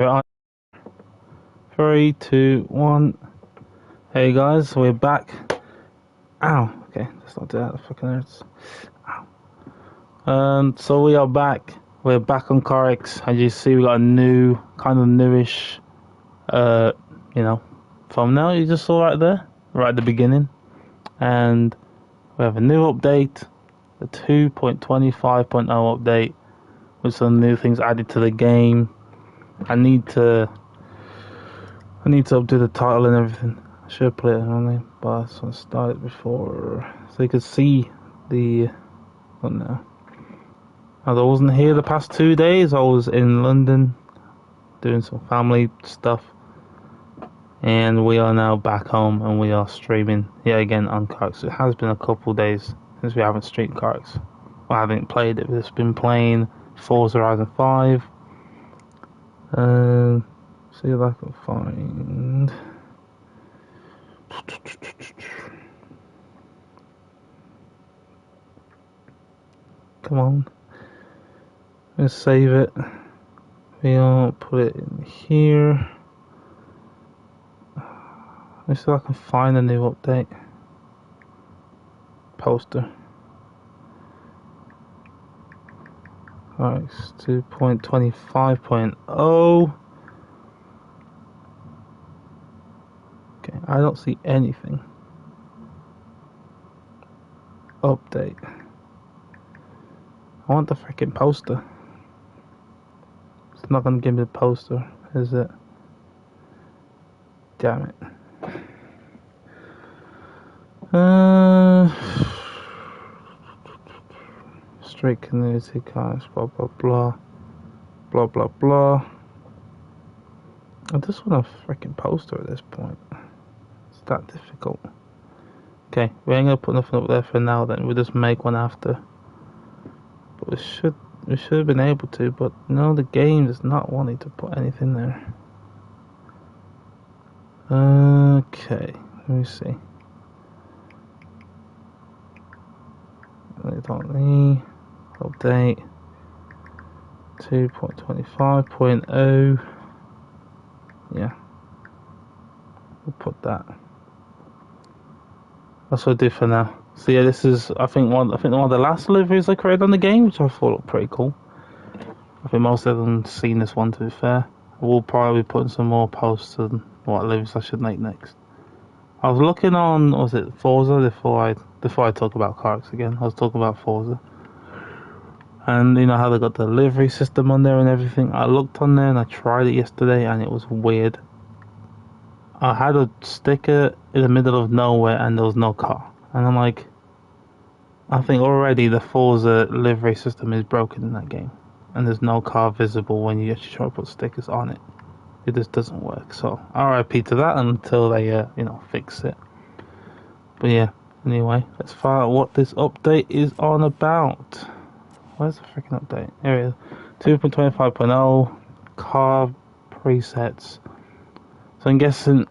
On 3, 2, 1. Hey guys, we're back. Ow. Okay, let's not do that. That fucking hurts. Ow. So we are back. We're back on Carx. As you see, we got a new, kind of newish, you know, thumbnail you just saw right there, right at the beginning. And we have a new update, the 2.25.0 update, with some new things added to the game. I need to update the title and everything. I should put it on there, but I just want to start it before so you can see the. Oh no. As I wasn't here the past 2 days, I was in London doing some family stuff, and we are now back home and we are streaming yet again on Carx. It has been a couple days since we haven't streamed Carx. I haven't played it. We've just been playing Forza Horizon 5. See if I can find. Come on. Let's save it. We'll put it in here. Let's see if I can find a new update. Poster. Alright, 2.25.0. Okay, I don't see anything. Update. I want the freaking poster. It's not gonna give me the poster, is it? Damn it. Straight community cards, blah blah blah. Blah blah blah. I just want a freaking poster at this point. It's that difficult. Okay, we ain't gonna put nothing up there for now then, we'll just make one after. But we should have been able to, but no, the game is not wanting to put anything there. Okay, let me see. Update 2.25.0. Yeah, we'll put that. That's what I do for now. So yeah, this is I think one of the last liveries I created on the game, which I thought looked pretty cool. I think most of them seen this one, to be fair. We'll probably be putting some more posts on what liveries I should make next. I was looking on, was it Forza before I talk about Carx again. I was talking about Forza. And you know how they got the livery system on there and everything. I looked on there and I tried it yesterday and it was weird. I had a sticker in the middle of nowhere and there was no car. And I'm like, I think already the Forza livery system is broken in that game. And there's no car visible when you actually try to put stickers on it. It just doesn't work. So RIP to that until they fix it. But yeah, anyway, let's find out what this update is on about. Where's the freaking update? Here it is. 2.25.0 car presets. So I'm guessing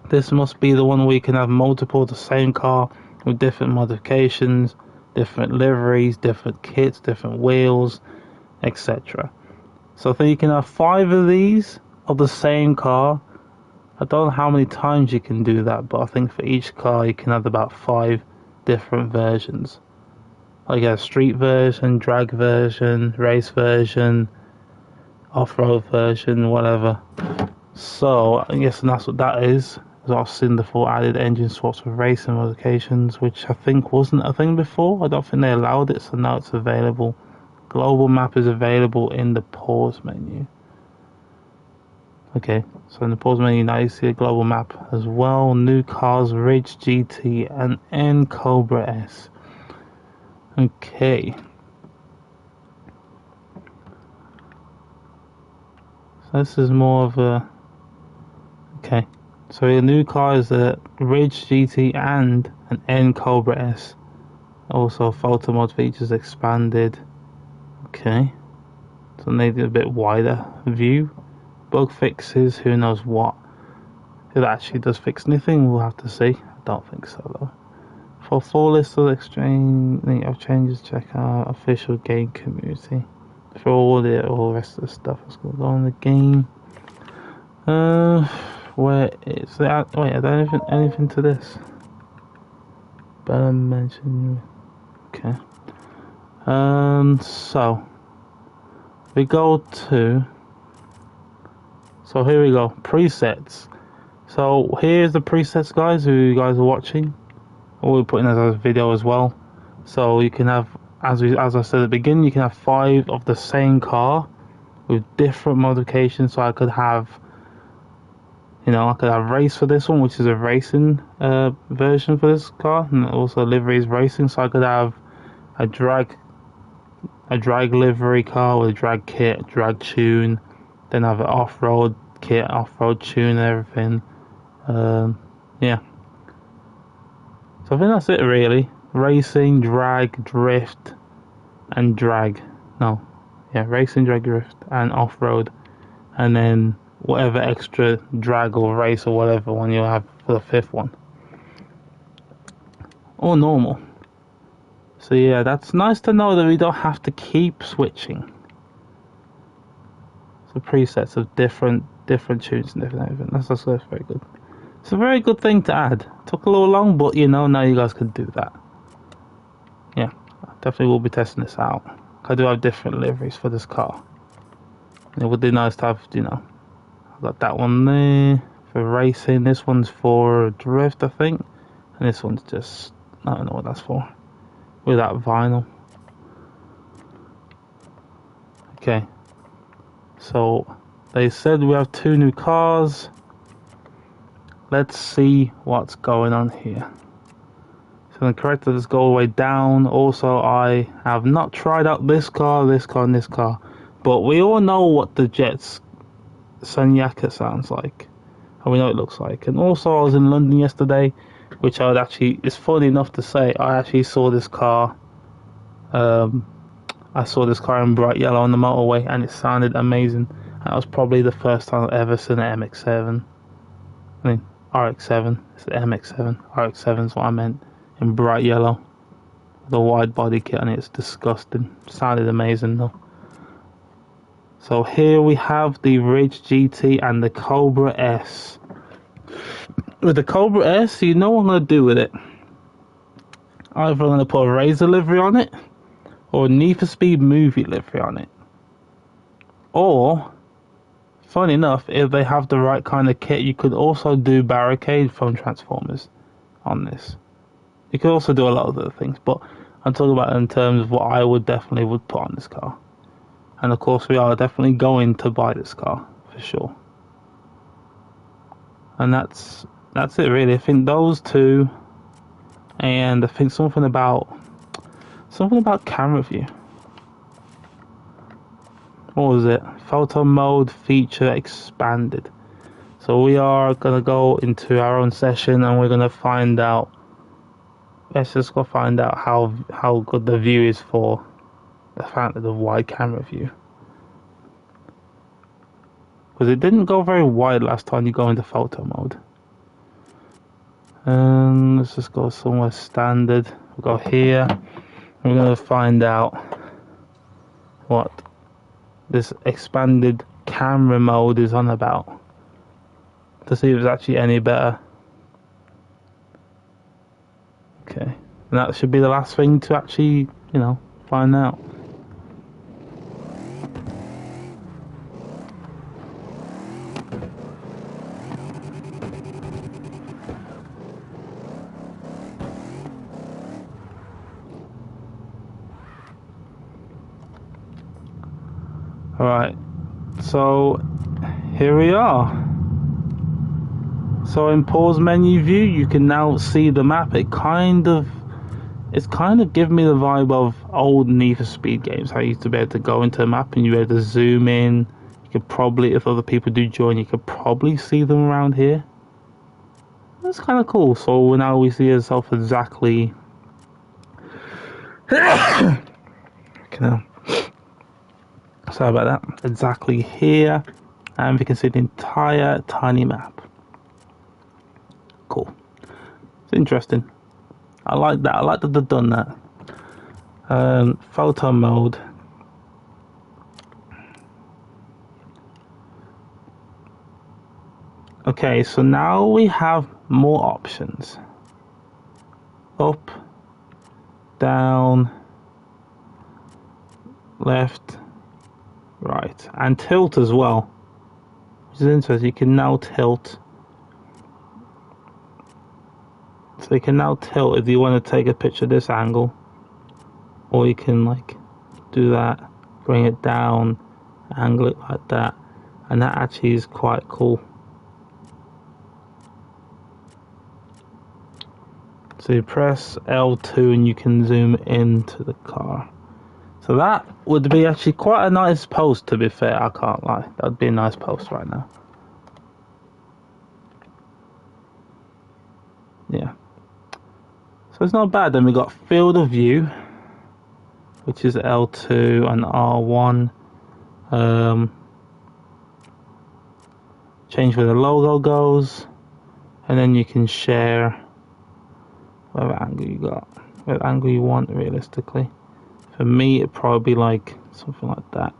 this must be the one where you can have multiple of the same car with different modifications, different liveries, different kits, different wheels, etc. So I think you can have 5 of these of the same car. I don't know how many times you can do that, but I think for each car you can have about 5 different versions. Like a street version, drag version, race version, off-road version, whatever. So I guess that's what that is. As I've seen before, added engine swaps with racing modifications, which I think wasn't a thing before. I don't think they allowed it, so now it's available. Global map is available in the pause menu. Okay, so in the pause menu now you see a global map as well. New cars, Ridge GT and N Cobra S. Okay. So this is more of a... Okay. So the new car is a Ridge GT and an N Cobra S. Also photo mode features expanded. Okay. So maybe a bit wider view. Bug fixes, who knows what. If it actually does fix anything, we'll have to see. I don't think so though. For full list of exchange of changes, check out official game community. for all the rest of the stuff that's going on in the game. Where is that? Wait, are there anything to this? Better mention. Okay. So we go to. So here we go. Presets. So here's the presets, guys. Who you guys are watching? We're putting as a video as well. So you can have, as I said at the beginning, you can have 5 of the same car with different modifications. So I could have, I could have race for this one, which is a racing version for this car, and also livery is racing. So I could have a drag livery car with a drag kit, drag tune, then have an off-road kit, off-road tune, and everything. Yeah. So I think that's it really. Racing, drag, drift, and drag. No. Yeah, racing, drag, drift, and off-road. And then whatever extra drag or race or whatever one you'll have for the 5th one. Or normal. So yeah, that's nice to know that we don't have to keep switching. So presets of different tunes and everything. That's very good. It's a very good thing to add. Took a little long, but now you guys can do that. Yeah, I definitely will be testing this out. I do have different liveries for this car. It would be nice to have, I've got that one there for racing. This one's for drift, I think. And this one's just, I don't know what that's for. Without vinyl. Okay. So, they said we have 2 new cars. Let's see what's going on here. So the character, let's go all the way down. Also, I have not tried out this car, and this car. But we all know what the Jet's Sunyaka sounds like. And we know it looks like. And also, I was in London yesterday, which it's funny enough to say, I actually saw this car. I saw this car in bright yellow on the motorway, and it sounded amazing. And that was probably the first time I've ever seen an MX-7. I mean, RX-7. It's the MX-7. RX-7 is what I meant. In bright yellow. The wide body kit, and it's disgusting. Sounded amazing though. So here we have the Ridge GT and the Cobra S. With the Cobra S, you know what I'm going to do with it. Either I'm going to put a Razor livery on it, or a Need for Speed movie livery on it. Or, funny enough, if they have the right kind of kit, you could also do Barricade from Transformers on this. You could also do a lot of other things, but I'm talking about in terms of what I would definitely put on this car. And of course we are definitely going to buy this car, for sure. And that's it really. I think those 2, and I think something about camera view. What was it? Photo mode feature expanded. So we are gonna go into our own session, and we're gonna find out. Let's just go find out how good the view is for the wide camera view. Because it didn't go very wide last time you go into photo mode. Let's just go somewhere standard. We'll go here. We're going to find out what this expanded camera mode is on about. To see if it's actually any better. Okay. And that should be the last thing to actually, find out. Alright, so here we are. So in pause menu view, you can now see the map. It's kind of giving me the vibe of old Need for Speed games. How you used to be able to go into a map and you were able to zoom in. You could probably, if other people do join, you could probably see them around here. That's kind of cool. So now we see ourselves exactly. Sorry about that. Exactly here, and we can see the entire tiny map. Cool. It's interesting. I like that. I like that they've done that. Photo mode. Okay, so now we have more options. Up, down, left, right, and tilt as well, which is interesting. You can now tilt. So you can now tilt if you want to take a picture at this angle, or you can like do that, bring it down, angle it like that, and that actually is quite cool. So you press L2 and you can zoom into the car. So that would be actually quite a nice post, to be fair, I can't lie. That would be a nice post right now. Yeah. So it's not bad. Then we got field of view, which is L2 and R1. Change where the logo goes, and then you can share whatever angle you got, whatever angle you want realistically. For me, it'd probably be like something like that.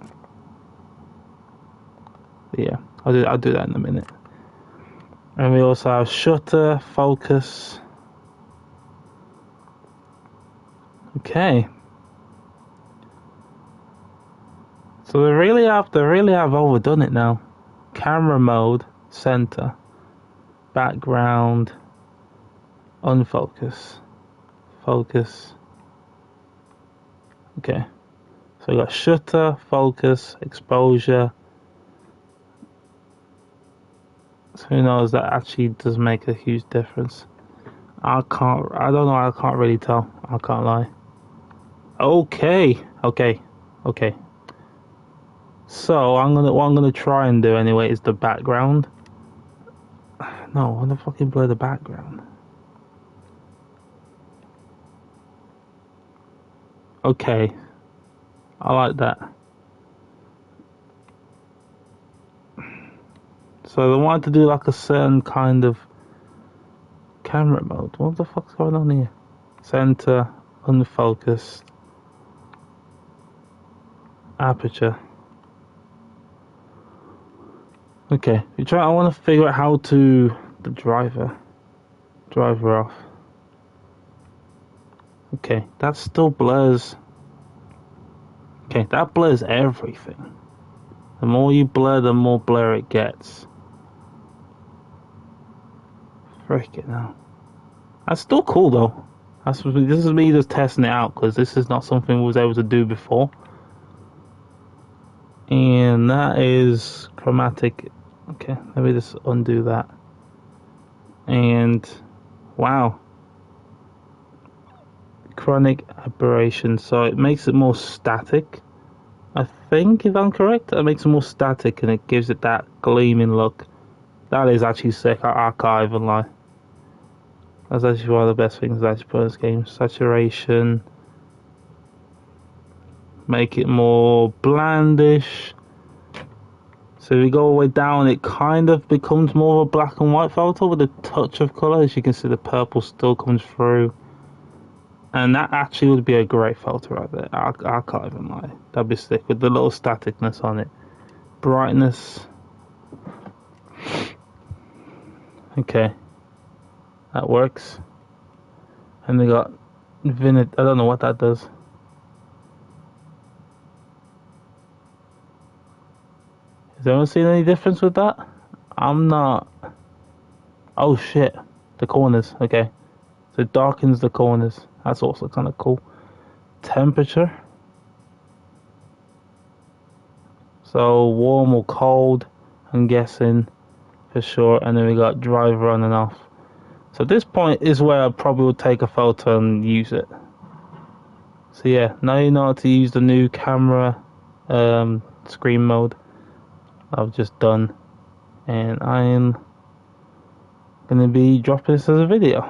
But yeah, I'll do that in a minute. And we also have shutter, focus. Okay. So they really have overdone it now. Camera mode, center, background, unfocus, focus. Okay. So we got shutter, focus, exposure. So who knows, that actually does make a huge difference. I don't know, I can't really tell. I can't lie. Okay. So what I'm gonna try and do anyway is the background. No, I wanna fucking blur the background. Okay. I like that. So they wanted to do like a certain kind of camera mode. What the fuck's going on here? Center, unfocused, aperture. Okay, I want to figure out how to the driver off. Okay, that still blurs. Okay, that blurs everything. The more you blur, the more blur it gets. Freaking hell. That's still cool though. This is me just testing it out because this is not something we was able to do before. And that is chromatic. Okay, let me just undo that. And wow, chronic aberration. So it makes it more static. I think, if I'm correct, it makes it more static and it gives it that gleaming look. That is actually sick. I can't even lie. That's actually one of the best things that you put in this game. Saturation. Make it more blandish. So if we go all the way down, it kind of becomes more of a black and white photo with a touch of colour. As you can see, the purple still comes through. And that actually would be a great photo right there. I can't even lie. That'd be sick with the little staticness on it. Brightness. Okay. That works. And they got Vinit. I don't know what that does. Has anyone seen any difference with that? I'm not. Oh shit. The corners. Okay. So it darkens the corners. That's also kind of cool. Temperature. So warm or cold, I'm guessing for sure. And then we got driver on and off. So this point is where I probably would take a photo and use it. So yeah, now you know how to use the new camera screen mode I've just done. And I am going to be dropping this as a video.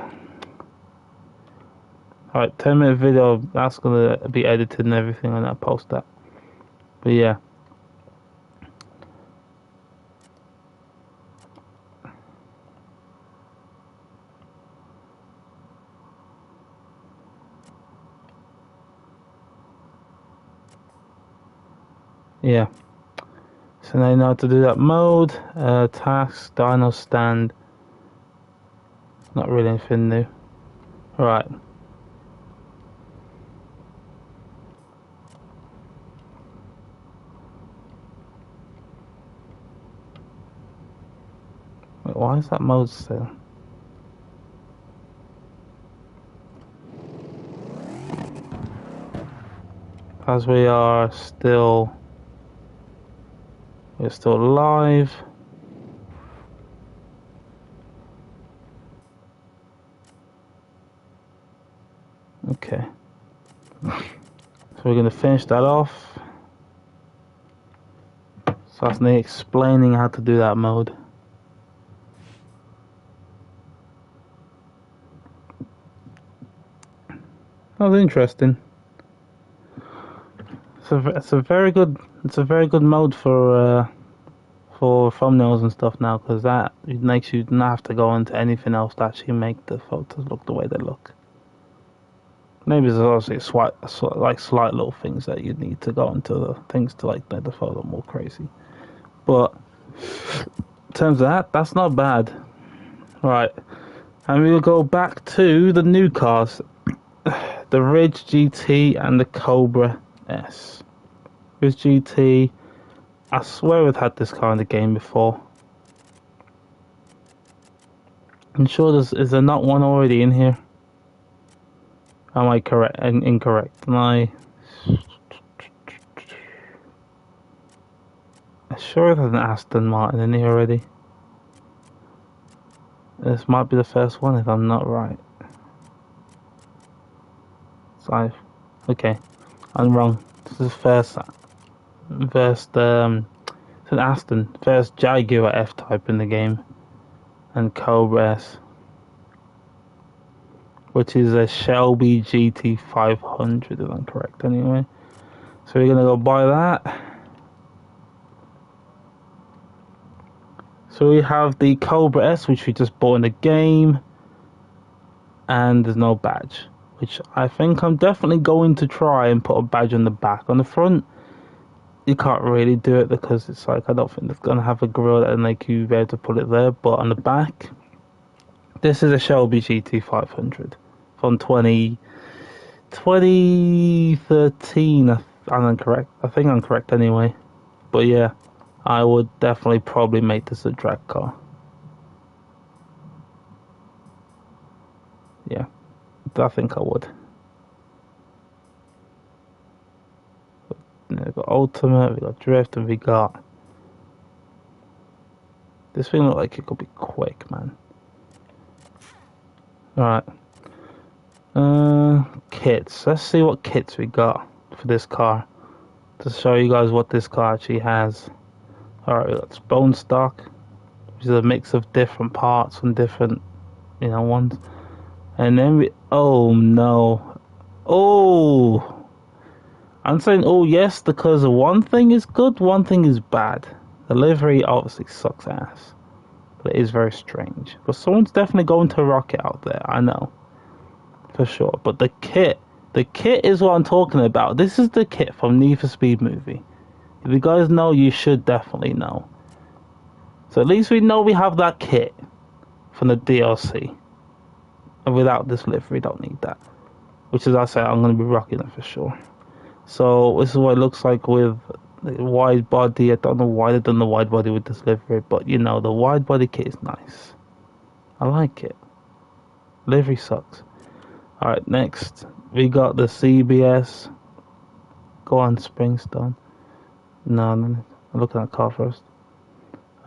Alright, 10-minute video, that's going to be edited and everything and I'll post that. But yeah. Yeah. So So now you know how to do that mode. Tasks, dyno stand. Not really anything new. Right. Wait, why is that mode still? As we're still live. Okay. So we're gonna finish that off. So that's me explaining how to do that mode. That was interesting. It's a very good mode for thumbnails and stuff now, because that it makes you not have to go into anything else to actually make the photos look the way they look. Maybe there's obviously slight little things that you need to go into the things to like make the photo more crazy. But in terms of that, that's not bad. Right, and we'll go back to the new cars, the Ridge GT and the Cobra S. Ridge GT, I swear we've had this car in the game before. I'm sure is there not one already in here? Am I correct? Incorrect? Am I sure there's an Aston Martin in here already? This might be the first one if I'm not right. So okay, I'm wrong. This is first it's an Aston, first Jaguar F-Type in the game, and Cobra S, which is a Shelby GT 500 if I'm correct anyway. So we're gonna go buy that. So we have the Cobra S, which we just bought in the game, and there's no badge, which I think I'm definitely going to try and put a badge on the back. On the front, you can't really do it because it's like, I don't think it's going to have a grill that will make you be able to put it there. But on the back, this is a Shelby GT 500 from 2013. I'm correct. I think I'm correct anyway. But yeah, I would definitely probably make this a drag car. Yeah, I think I would. We've got Ultimate, we got Drift, and we got... This thing looks like it could be quick, man. Alright. Kits. Let's see what kits we got for this car, to show you guys what this car actually has. Alright, we got bone stock, which is a mix of different parts and different, ones. And then we... Oh, no. Oh! I'm saying, oh, yes, because one thing is good, one thing is bad. The livery obviously sucks ass, but it is very strange. But someone's definitely going to rock it out there, I know. For sure. But the kit is what I'm talking about. This is the kit from Need for Speed movie. If you guys know, you should definitely know. So at least we know we have that kit from the DLC. And without this livery, don't need that. Which, as I say, I'm going to be rocking it for sure. So this is what it looks like with the wide body. I don't know why they've done the wide body with this livery, but the wide body kit is nice. I like it. Livery sucks. Alright, next we got the CBS. Go on, Springstone. No, I'm looking at the car first.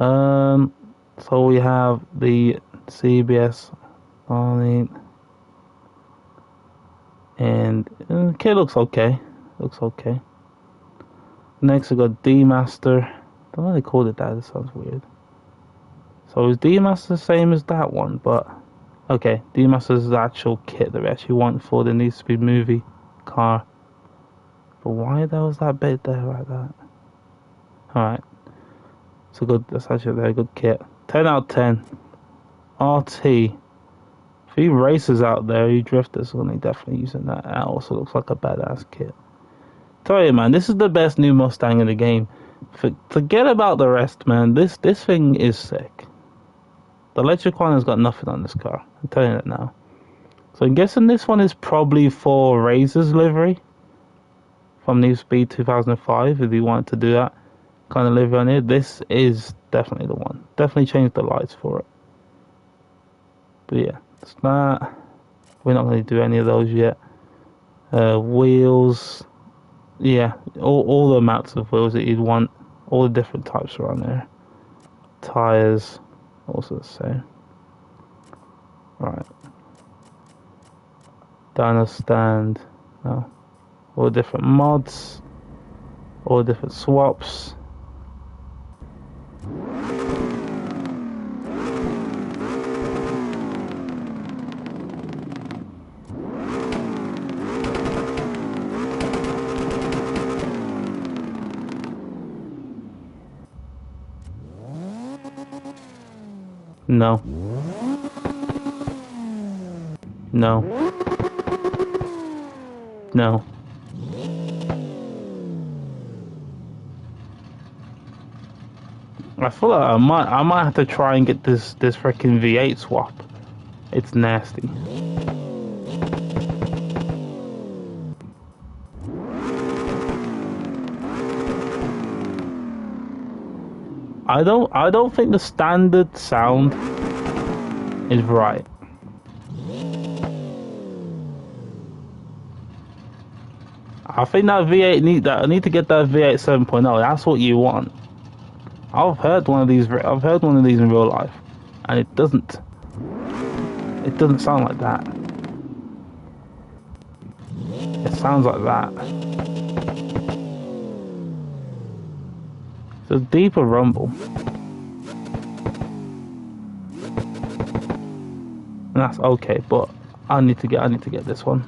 So we have the CBS on it, and the kit looks okay. Looks okay. Next we got D-Master. Don't know why they called it that. It sounds weird. So is D-Master the same as that one? But okay, D-Master is the actual kit that we actually want for the Need for Speed movie car. But why there was that bit there like that? Alright. It's a good. That's actually a very good kit. 10 out of 10. RT. For you racers out there, you drifters, are definitely using that. It also looks like a badass kit. Tell you, man, this is the best new Mustang in the game. Forget about the rest, man. This thing is sick. The electric one has got nothing on this car. I'm telling you that now. So I'm guessing this one is probably for Razor's livery from Need for Speed 2005. If you wanted to do that kind of livery on it, this is definitely the one. Definitely change the lights for it. But yeah, it's not. We're not going to do any of those yet. Wheels. Yeah, all the amounts of wheels that you'd want. All the different types are on there. Tires, also the same. Right. Dyno stand. No. All the different mods. All the different swaps. No. No. No. I feel like I might have to try and get this freaking V8 swap. It's nasty. I don't think the standard sound is right. I think that V8 I need to get that V8 7.0. That's what you want. I've heard one of these in real life, and it doesn't sound like that. It sounds like that. It's a deeper rumble. And that's okay, but I need to get this one.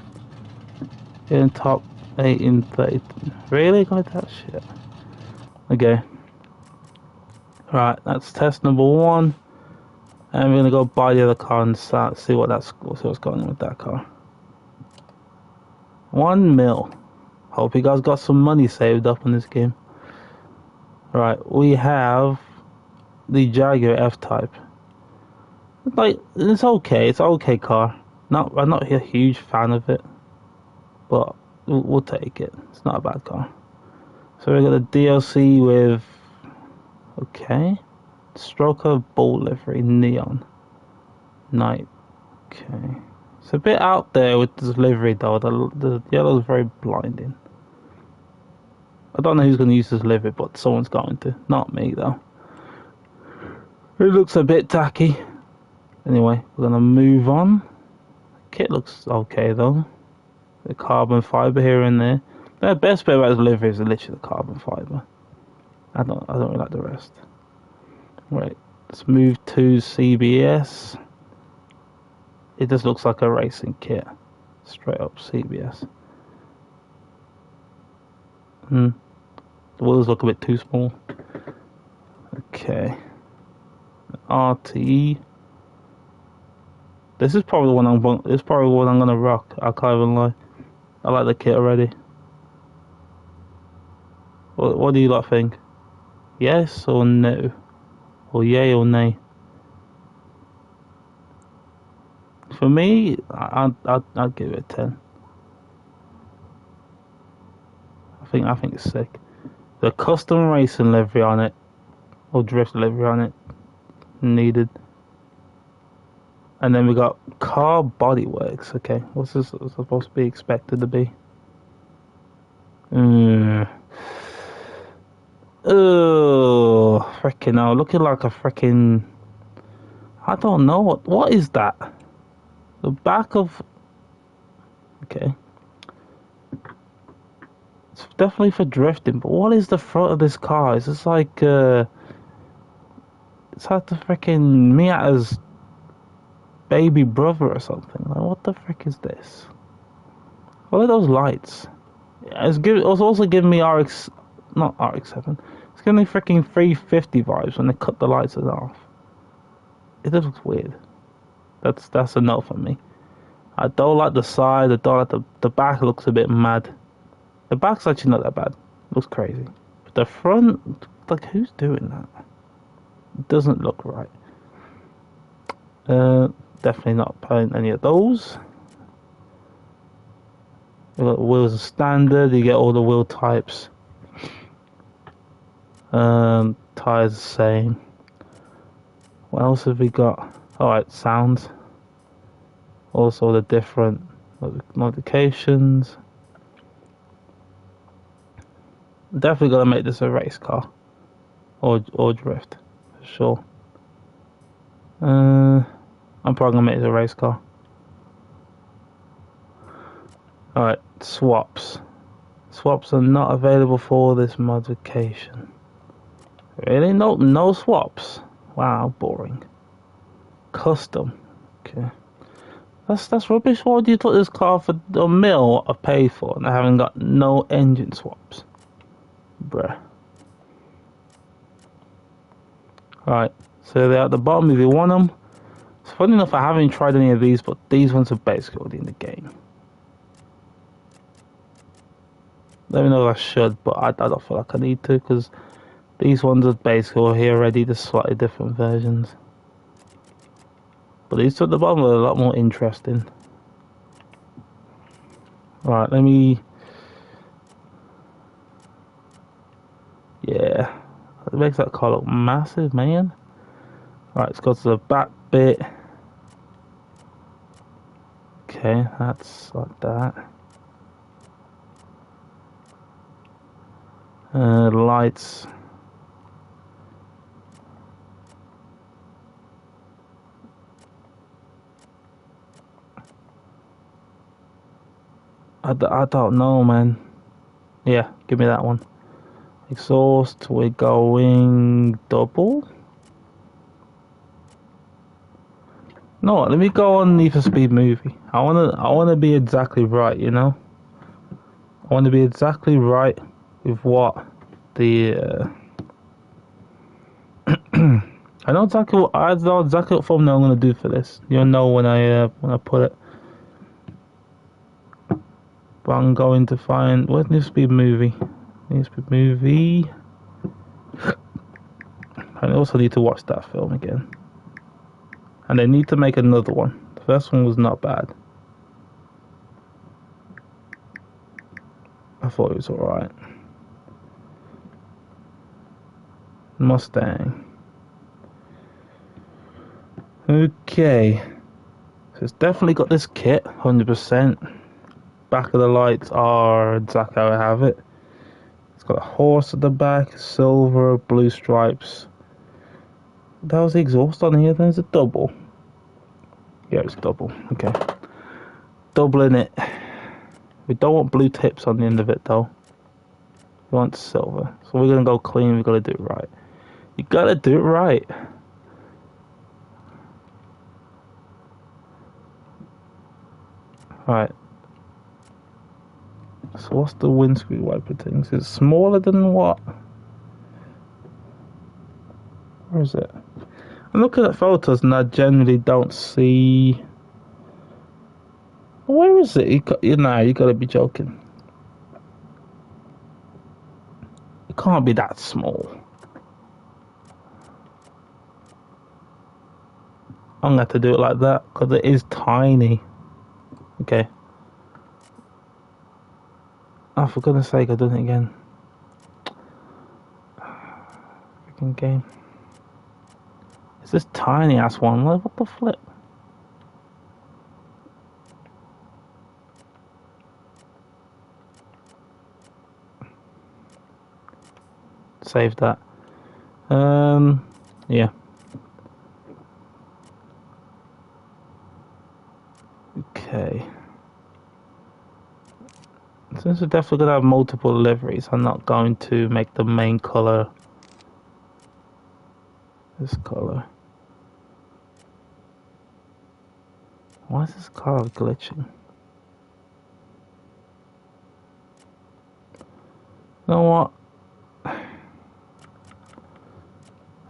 In top 8 in 30. Really? Like that shit. Okay. Right, that's test number 1. And we're gonna go buy the other car and see what's going on with that car. 1 mil. Hope you guys got some money saved up in this game. Right, we have the Jaguar F-Type. Like, it's okay. It's an okay car. I'm not a huge fan of it, but we'll take it. It's not a bad car. So we got a DLC with, okay, Stroker Bull livery, neon, night. Okay, it's a bit out there with this livery though. The yellow is very blinding. I don't know who's going to use this livery, but someone's going to. Not me though. It looks a bit tacky. Anyway, we're going to move on. Kit looks okay though. The carbon fiber here and there. The best bit about this livery is literally the carbon fiber. I don't really like the rest. Right, let's move to CBS. It just looks like a racing kit. Straight up CBS. The wheels look a bit too small. Okay. RTE. This is probably the one I'm gonna rock. I can't even lie. I like the kit already. What do you lot think? Yes or no? Or yay or nay? For me, I'd give it a 10. I think it's sick. The custom racing livery on it, or drift livery on it, needed. And then we got car bodyworks. Okay, what's this supposed to be expected to be? Oh, freaking hell! Looking like a freaking. I don't know what is that? The back of. Okay. It's definitely for drifting, but what is the front of this car? Is this like it's like the freaking Miata's baby brother or something? Like, what the frick is this? What are those lights? It's also giving me not RX-7. It's giving me freaking 350 vibes when they cut the lights off. It just looks weird. That's a no for me. I don't like the side. I don't like the back. Looks a bit mad. The back's actually not that bad. Looks crazy. The front, like, who's doing that? It doesn't look right. Definitely not playing any of those. You got wheels as standard. You get all the wheel types. Tires the same. What else have we got? Alright, sounds. Also the different modifications. Definitely gonna make this a race car. Or drift. For sure. I'm probably gonna make it a race car. Alright, swaps. Swaps are not available for this modification. Really? No swaps? Wow, boring. Custom. Okay. That's rubbish. Why do you took this car for the mil I paid for and I haven't got no engine swaps? Bruh. Alright, so they're at the bottom if you want them. It's funny enough, I haven't tried any of these, but these ones are basically already in the game. Let me know if I should, but I don't feel like I need to, because these ones are basically here already, just slightly different versions. But these two at the bottom are a lot more interesting. Right, let me... Yeah, it makes that car look massive, man. Right, let's go to the back bit. Okay, that's like that. Lights. I don't know, man. Yeah, give me that one. Exhaust, we're going double. No, let me go on Need for Speed movie. I wanna be exactly right, you know. I want to be exactly right with what the. I know exactly what thumbnail I'm gonna do for this. You'll know when I put it. But I'm going to find where's Need for Speed movie. Need for Speed movie. I also need to watch that film again. And they need to make another one. The first one was not bad. I thought it was alright. Mustang. Okay. So it's definitely got this kit, 100%. Back of the lights are exactly how I have it. It's got a horse at the back, silver, blue stripes. That was the exhaust on here, there's a double. Yeah, it's double, okay. Doubling it. We don't want blue tips on the end of it though. We want silver. So we're gonna go clean, we gotta do it right. You gotta do it right. Alright. So what's the windscreen wiper thing? Is it smaller than what? Where is it? I'm looking at photos and I generally don't see... Where is it? You gotta be joking. It can't be that small. I'm gonna have to do it like that because it is tiny. Okay. Oh, for goodness sake, I've done it again. Freaking game. It's this tiny ass one. Like, what the flip? Save that. Yeah. Okay. Since we're definitely gonna have multiple liveries, I'm not going to make the main color this color. Why is this car glitching? You know what?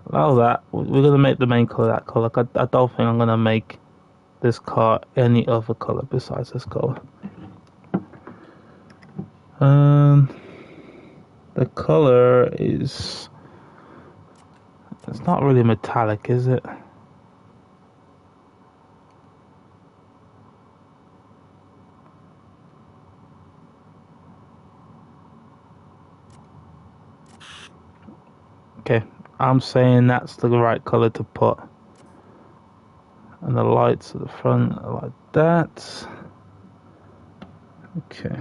Allow that. We're gonna make the main color that color. I don't think I'm gonna make this car any other color besides this color. The color is... It's not really metallic, is it? Okay, I'm saying that's the right color to put. And the lights at the front are like that. Okay.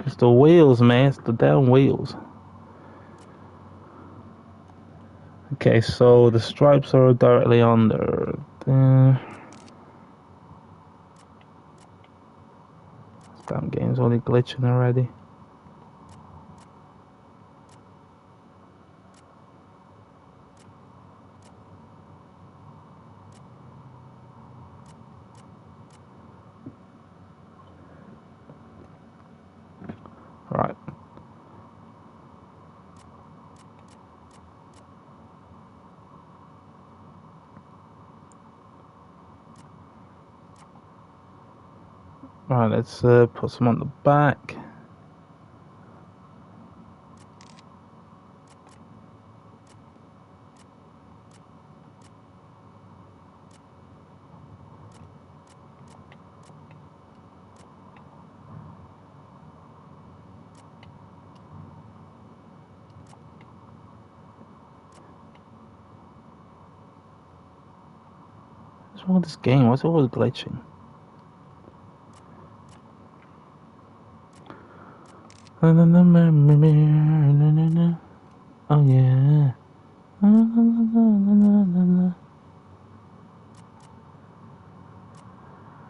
It's the wheels, man. It's the damn wheels. Okay, so the stripes are directly under there. This damn game's only glitching already. Right. Right, let's put some on the back. What's wrong with this game? Why is it always glitching? Oh yeah.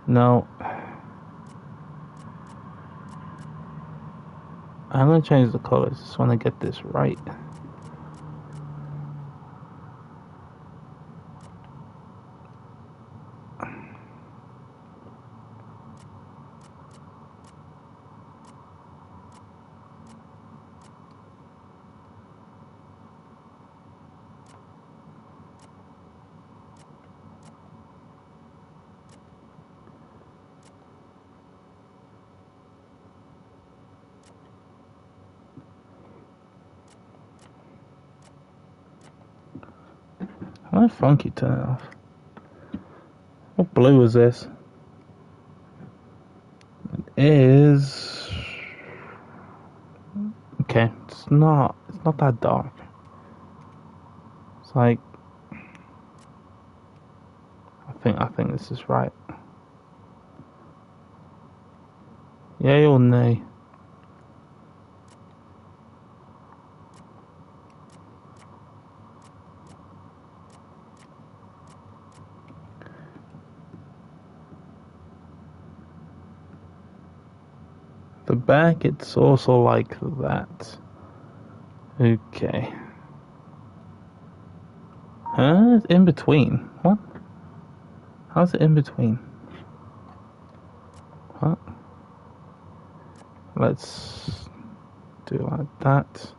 No. I'm gonna change the colors. Just want to get this right. Why funky turn it off? What blue is this? It is okay. It's not that dark. It's like I think this is right. Yay or nay? The back, it's also like that. Okay. Huh? It's in between. What? How's it in between? What? Let's do it like that.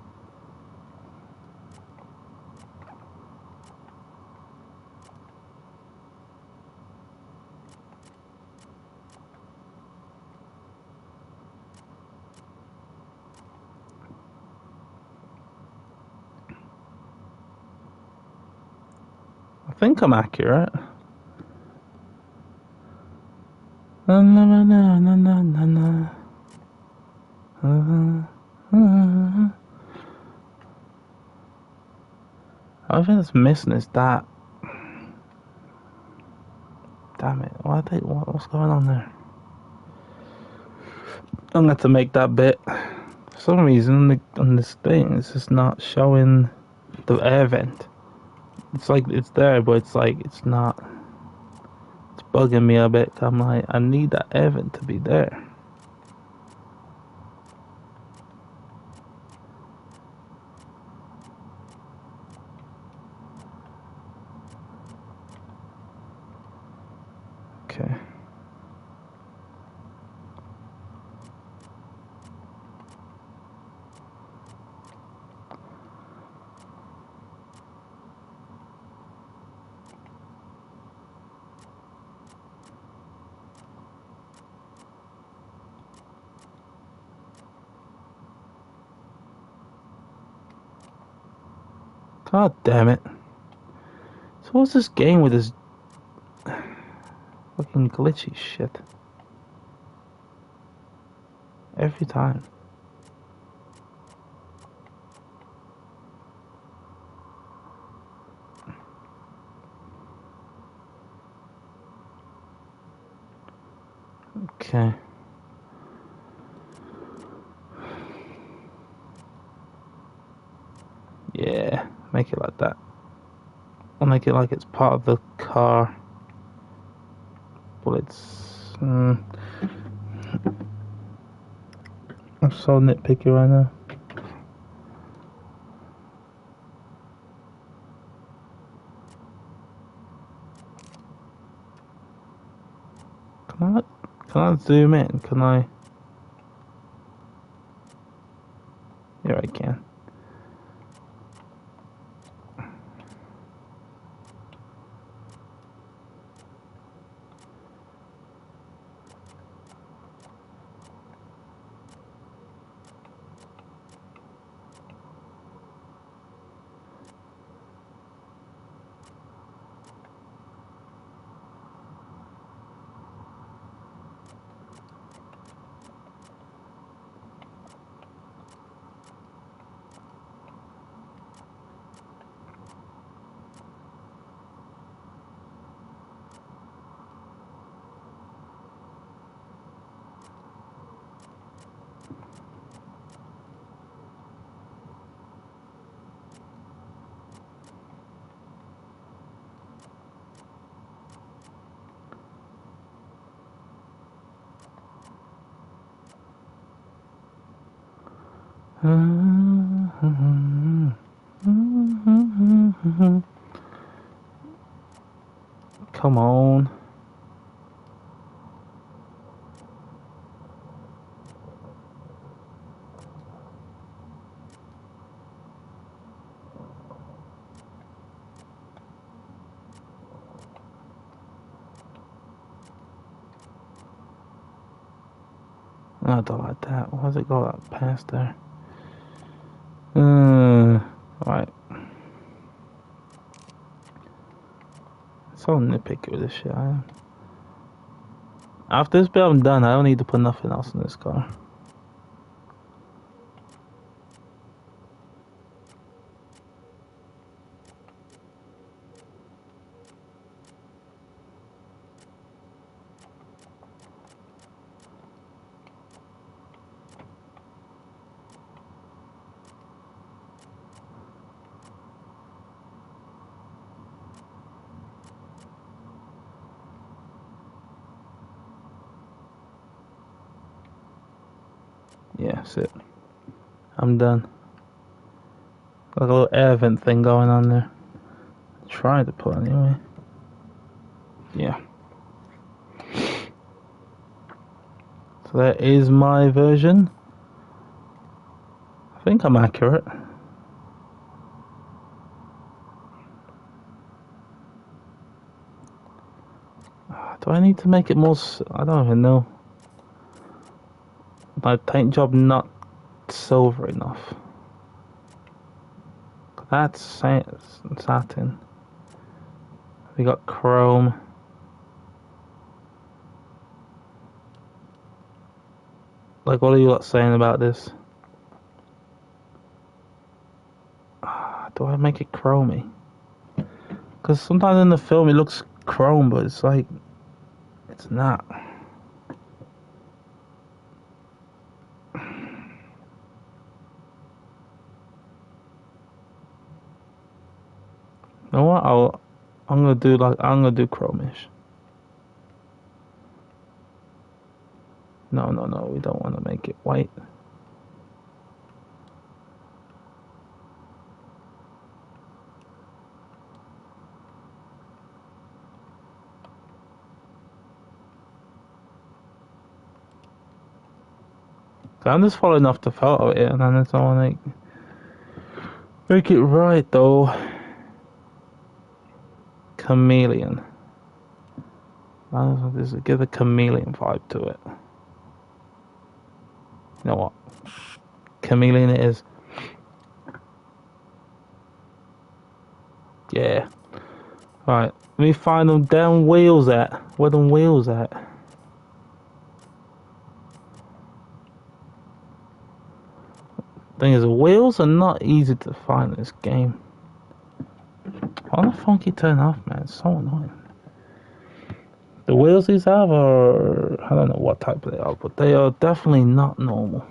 I think I'm accurate. Na na na na na na na. I think that's missing is that. Damn it! What's going on there? I'm gonna have to make that bit. For some reason, on this thing, it's just not showing the air vent. It's like it's there, but it's like it's not. It's bugging me a bit. I'm like, I need that air vent to be there. Okay. God damn it. So what's this game with this fucking glitchy shit? Every time. Okay. Yeah, make it like that. I'll make it like it's part of the car. But it's... I'm so nitpicky right now. Can I zoom in? Can I... Here I can. Come on. I don't like that. Why does it go that past there? Right. So nitpicky with this shit, I am. After this bit I'm done, I don't need to put nothing else in this car. Yeah, that's it. I'm done. Got a little air vent thing going on there. Try to put anyway. Yeah. So that is my version. I think I'm accurate. Do I need to make it more... I don't even know. My paint job not silver enough. That's satin. We got chrome. Like, what are you lot saying about this? Do I make it chromey? Because sometimes in the film it looks chrome, but it's like... It's not. You know what? I'm gonna do chromish. No, we don't want to make it white. So I'm just following off the photo here, and then it's all like make it right though. Chameleon. Just give a chameleon vibe to it. You know what? Chameleon it is. Yeah. Right. Let me find them damn wheels at. Where them wheels at? Thing is, the wheels are not easy to find in this game. Why the phone keep turning off, man? It's so annoying. The wheels these have are... I don't know what type they are, but they are definitely not normal.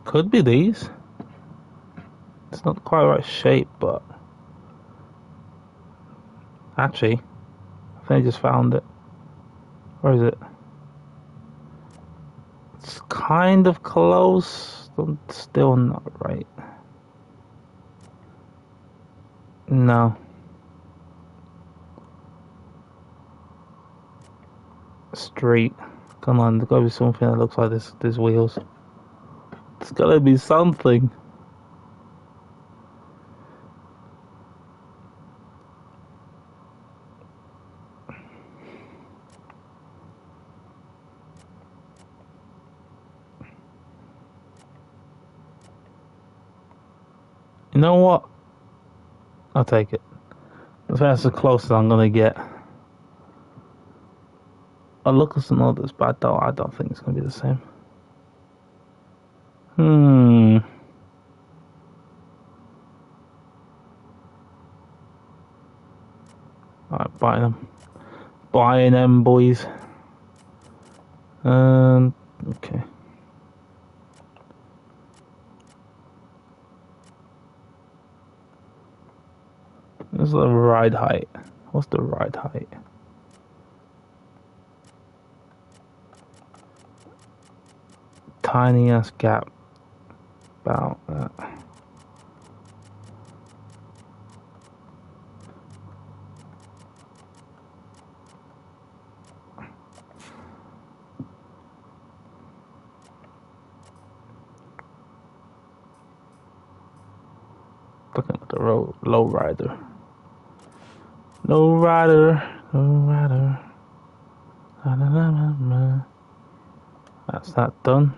Could be these. It's not quite right shape, but... Actually, I think I just found it. Where is it? It's kind of close, but still not right. No. Street. Come on, there's gotta be something that looks like this. These wheels. It's gotta be something. You know what? I'll take it. That's the closest I'm gonna get. I'll look at some others, but I don't think it's gonna be the same. Alright, buying them. Buying them, boys. Okay. This is the ride height. What's the ride height? Tiny ass gap. About that. Looking at the low rider. No rider. That's that done.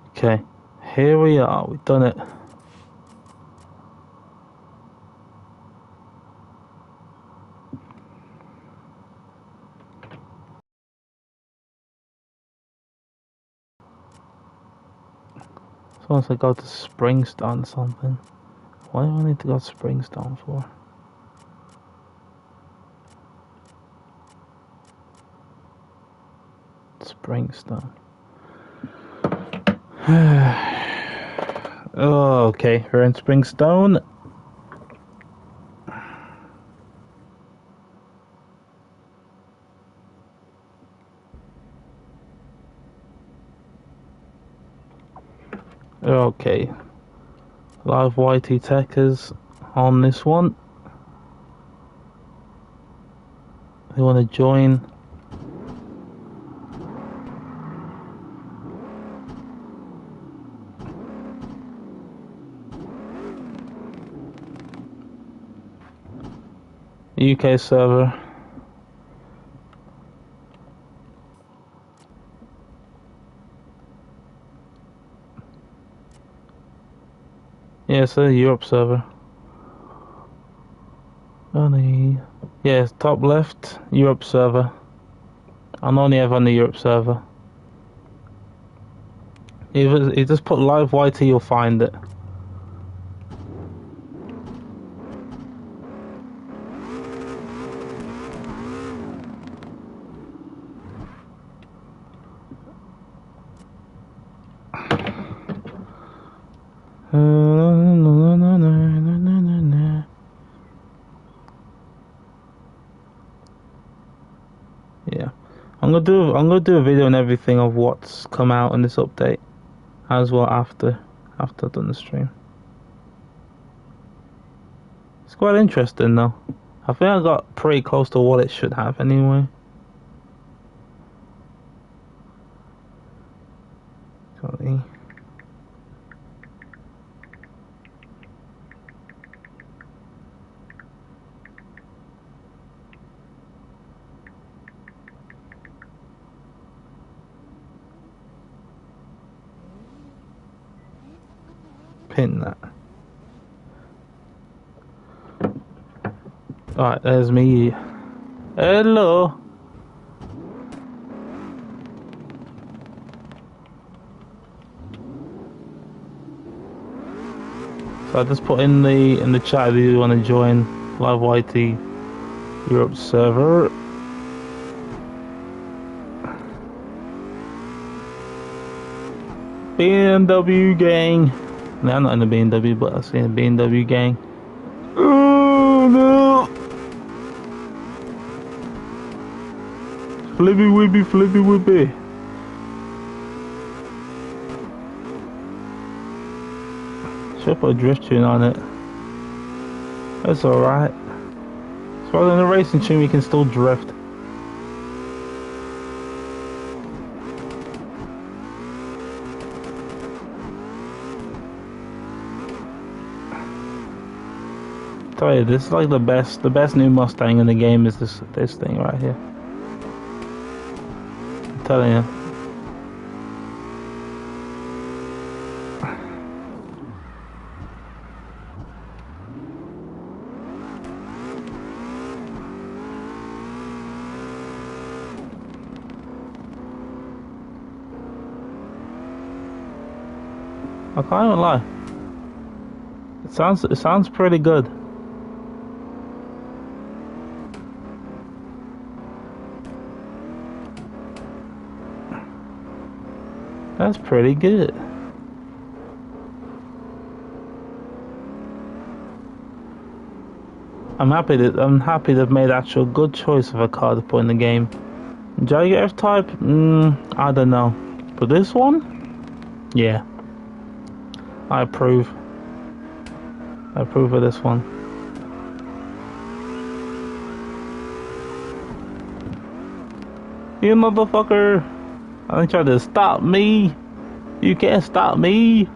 Okay, here we are. We've done it. So once I go to Springstone something. Why do I need to go to Springstone for? Springstone. Oh, okay, we're in Springstone. Okay, live YT Teckers on this one. You want to join? UK server. Yeah, it's a Europe server. Yeah, top left, Europe server. I'm only ever on the Europe server. You just put live YT, you'll find it. Yeah, I'm gonna do a video and everything of what's come out in this update, as well after I've done the stream. It's quite interesting though. I think I got pretty close to what it should have anyway. Got pin that. Alright, there's me. Hello. So I just put in the chat if you want to join Live YT Europe server. BMW gang. No, I'm not in the BMW, but I see the BMW gang. Oh no! Flippy whippy, flippy whippy. Should put a drift tune on it. That's alright. As far as in the racing tune, we can still drift. Tell you, this is like the best new Mustang in the game is this thing right here. I'm telling you. I can't even lie. It sounds pretty good. That's pretty good. I'm happy they've made actual good choice of a car to put in the game. Jaguar F-Type, I don't know, but this one, yeah, I approve. I approve of this one. You motherfucker! I ain't trying to stop me. You can't stop me.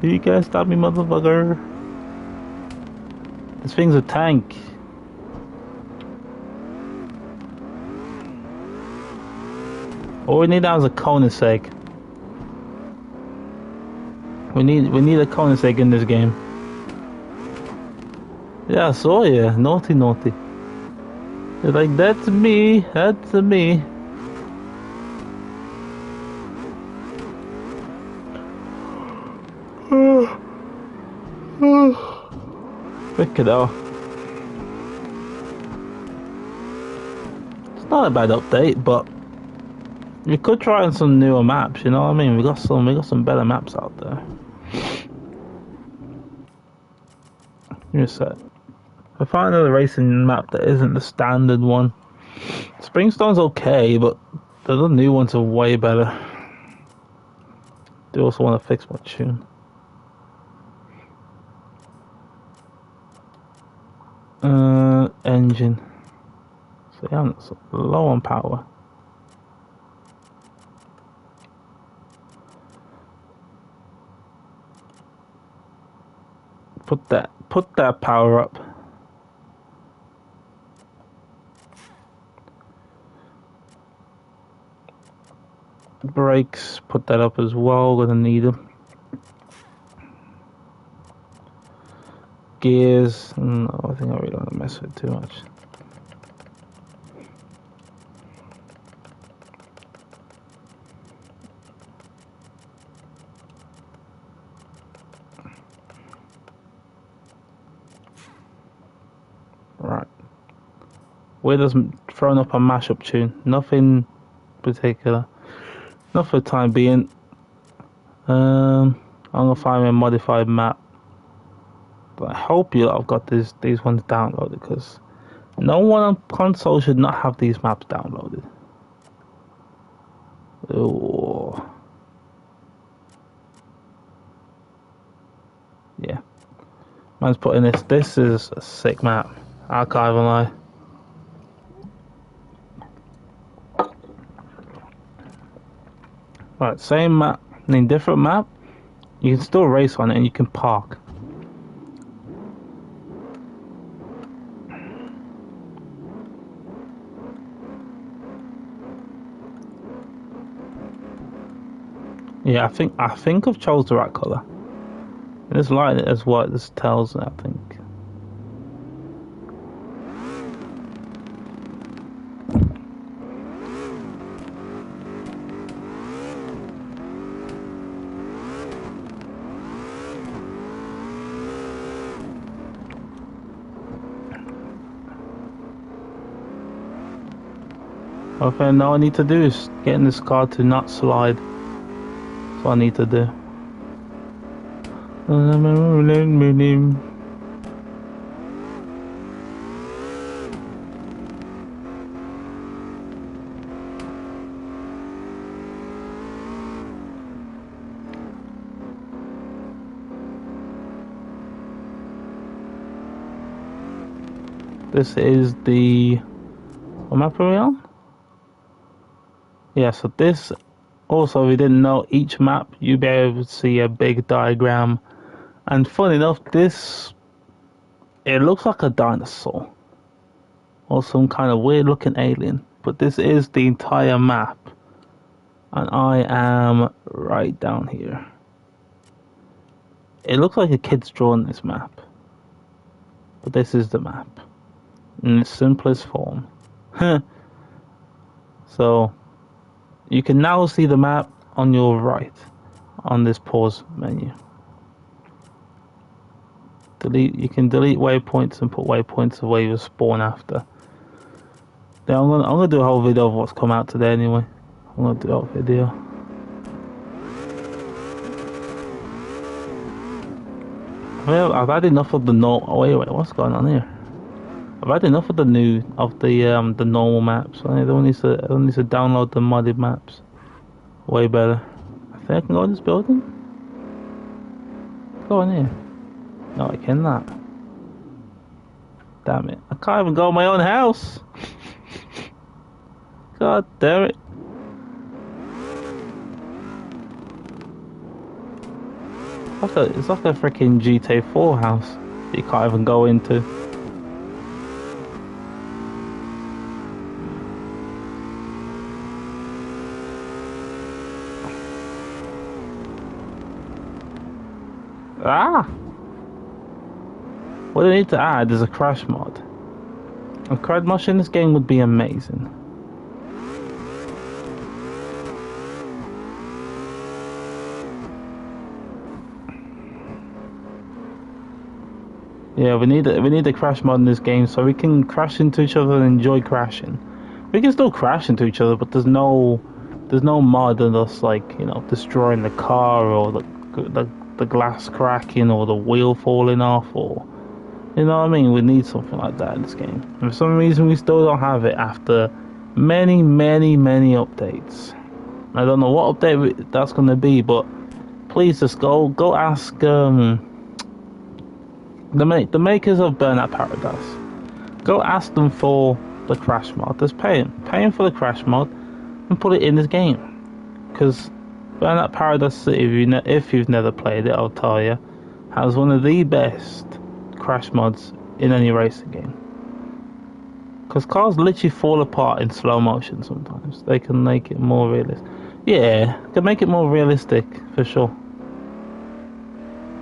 You can't stop me, motherfucker. This thing's a tank. All we need now is a Koenigsegg. We need a Koenigsegg in this game. Yeah, I saw you. Naughty, naughty. You're like, that's me. That's me. Look at that. It's not a bad update, but we could try on some newer maps. You know what I mean? We got some better maps out there. Give me a sec. I found another racing map that isn't the standard one. Springstone's okay, but the other new ones are way better. They also want to fix my tune. Engine. So yeah, it's low on power. Put that power up. Brakes, put that up as well, gonna need them. Gears, no, I think I really don't want to mess with it too much. Right. We're just throwing up a mashup tune, nothing particular. Not for the time being. I'm gonna find me a modified map. But I hope I've got these ones downloaded, because no one on console should not have these maps downloaded. Oh. Yeah. Man's putting this. This is a sick map. I can't even lie. Right, same map, I mean different map. You can still race on it and you can park. Yeah, I think I've chose the right colour. This light as what this tells me, I think. What I know I need to do is get in this car to not slide. That's what I need to do. This is the... what map are we on? Yeah, so this... also, if you didn't know, each map you'll be able to see a big diagram. And funny enough, this... it looks like a dinosaur. Or some kind of weird looking alien. But this is the entire map. And I am right down here. It looks like a kid's drawn this map. But this is the map. In its simplest form. So, you can now see the map on your right. On this pause menu. You can delete waypoints and put waypoints of where you spawn after. Then I'm gonna do a whole video of what's come out today anyway. I'm gonna do a video. Well, I've had enough of the wait, what's going on here? I've had enough of the normal maps. I don't need to download the modded maps. Way better. I think I can go in this building. Go in here. No, I cannot. Damn it! I can't even go in my own house. God damn it! It's like a freaking GTA 4 house that you can't even go into. Ah! What I need to add is a crash mod. A crash mod in this game would be amazing. Yeah, we need a crash mod in this game so we can crash into each other and enjoy crashing. We can still crash into each other, but there's no mod in us, like, you know, destroying the car or the glass cracking or the wheel falling off, or, you know what I mean? We need something like that in this game. And for some reason we still don't have it after many updates. I don't know what update that's gonna be, but please just go ask the makers of Burnout Paradise. Go ask them for the crash mod. Just pay them for the crash mod and put it in this game. Because Burnout Paradise, if you've never played it, I'll tell you, has one of the best crash mods in any racing game. Because cars literally fall apart in slow motion sometimes. They can make it more realistic. Yeah, can make it more realistic for sure.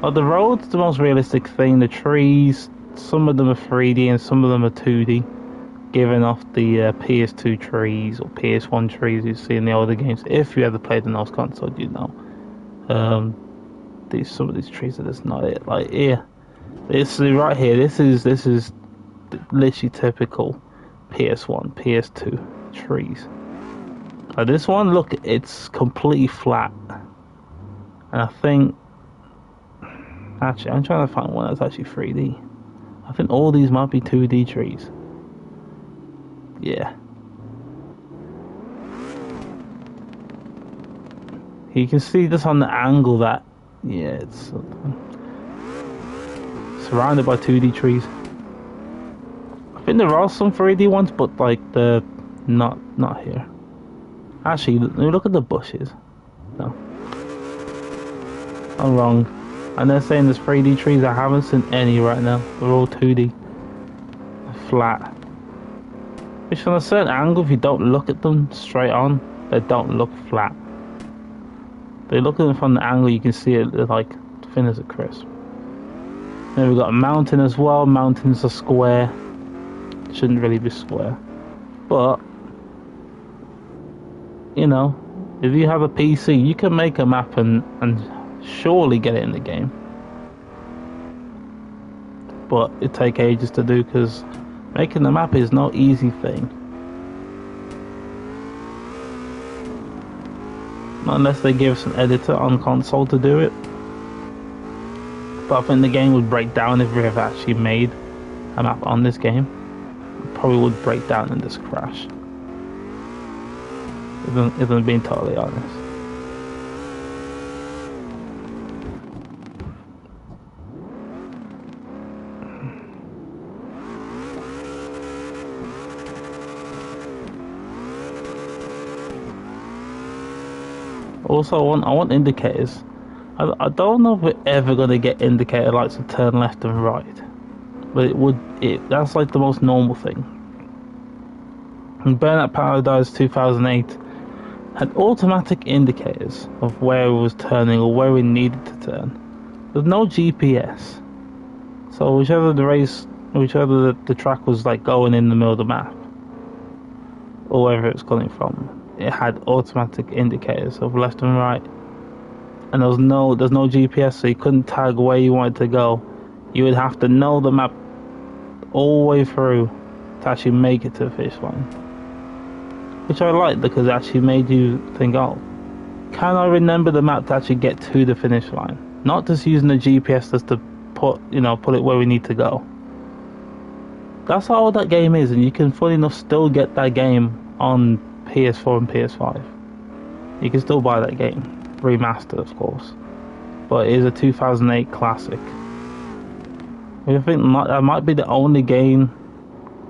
The road's the most realistic thing. The trees, some of them are 3D and some of them are 2D, giving off the PS2 trees or PS1 trees you see in the older games. If you ever played the NOS console, you know. Some of these trees are just not it. Like here, this right here. This is literally typical PS1, PS2 trees. This one, look, it's completely flat, and I think. Actually, I'm trying to find one that's actually 3D. I think all these might be 2D trees. Yeah. You can see this on the angle that... yeah, it's surrounded by 2D trees. I think there are some 3D ones, but like they're not here. Actually, look at the bushes. No. I'm wrong. And they're saying there's 3D trees. I haven't seen any right now. They're all 2D. Flat. Which from a certain angle, if you don't look at them straight on, they don't look flat. But you look at it from the angle, you can see it like thin as a crisp. Then we've got a mountain as well. Mountains are square. Shouldn't really be square. But, you know, if you have a PC, you can make a map and surely get it in the game. But it takes ages to do because making the map is no easy thing. Not unless they give us an editor on console to do it. But I think the game would break down if we have actually made a map on this game. It probably would break down and just crash. If I'm being totally honest. Also, I want indicators. I don't know if we're ever gonna get indicator lights to turn left and right, but that's like the most normal thing. And Burnout Paradise 2008 had automatic indicators of where it was turning or where we needed to turn. There's no GPS, so whichever the track was like going in the middle of the map, or wherever it's coming from, it had automatic indicators of left and right. And there's no GPS, so you couldn't tag where you wanted to go. You would have to know the map all the way through to actually make it to the finish line. Which I liked because it actually made you think, oh, can I remember the map to actually get to the finish line? Not just using the GPS just to put it where we need to go. That's how that game is, and you can fully enough still get that game on PS4 and PS5. You can still buy that game. Remastered, of course, but it is a 2008 classic. I think that might be the only game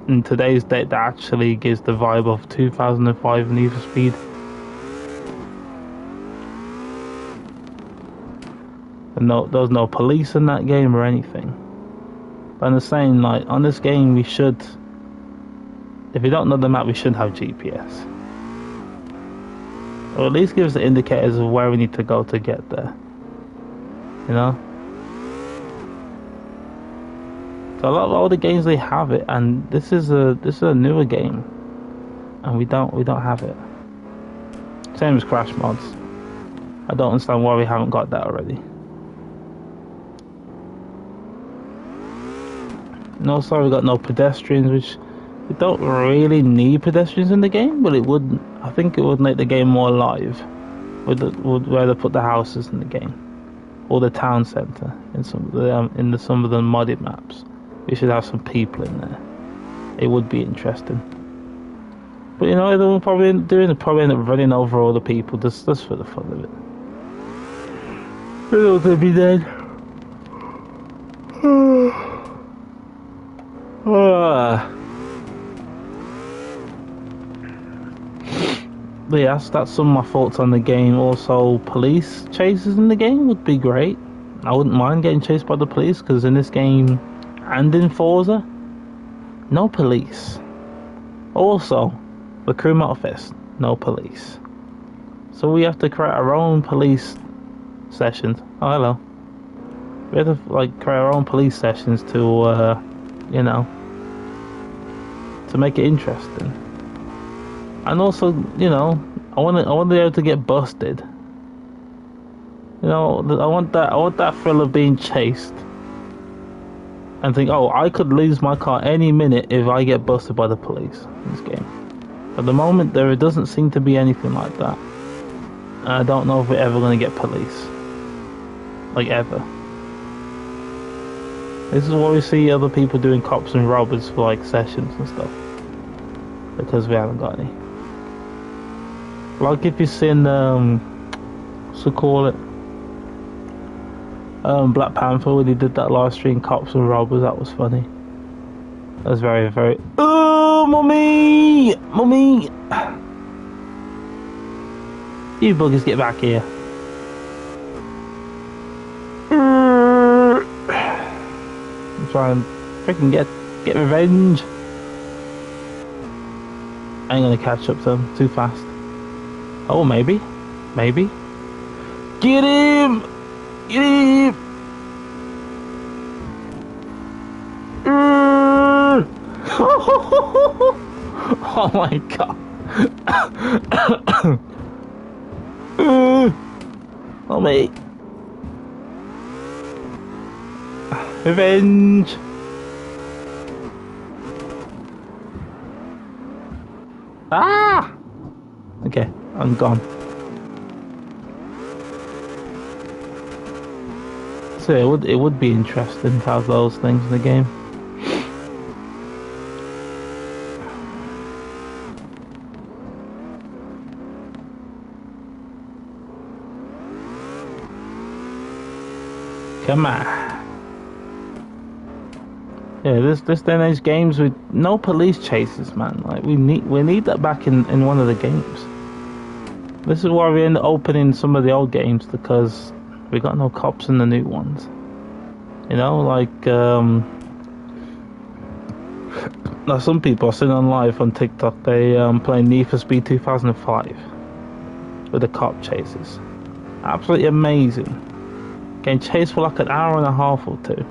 in today's date that actually gives the vibe of 2005 Need for Speed. And there was no police in that game or anything. But I'm just saying, like, on this game, we should, if we don't know the map, we should have GPS. Or at least give us the indicators of where we need to go to get there. You know? So a lot of older games, they have it, and this is a newer game, and we don't have it. Same as Crash mods. I don't understand why we haven't got that already. And also we got no pedestrians, which we don't really need pedestrians in the game, but I think it would make the game more alive with where they put the houses in the game, or the town centre in some of the modded maps. We should have some people in there. It would be interesting. But you know, they'll probably end up running over all the people just for the fun of it. They'll be dead. But yeah, that's some of my thoughts on the game. Also, police chases in the game would be great. I wouldn't mind getting chased by the police, because in this game and in Forza, no police. Also, the Crew Motorfest, no police. So we have to create our own police sessions. Oh, hello. We have to create our own police sessions to, to make it interesting. And also, I want to be able to get busted. I want that thrill of being chased. And think, oh, I could lose my car any minute if I get busted by the police in this game. At the moment, there doesn't seem to be anything like that. And I don't know if we're ever going to get police. Like, ever. This is what we see other people doing, cops and robbers, for sessions and stuff. Because we haven't got any. Like if you've seen, what's it call it? Black Panther, when he did that live stream, cops and robbers, that was funny. That was very, very... Oh, mommy! Mommy! You buggers, get back here. I'm trying to freaking get revenge. I ain't gonna catch up to them too fast. Oh, maybe. Get him! Get him! Oh my god. Oh mate. Revenge. Ah! Okay, I'm gone. So it would be interesting to have those things in the game. Come on. Yeah, this day and age games with no police chases, man. Like we need that back in one of the games. This is why we end up opening some of the old games, because we got no cops in the new ones. You know, like now some people are sitting on live on TikTok. They playing Need for Speed 2005 with the cop chases. Absolutely amazing. Getting chased for like an hour and a half or two.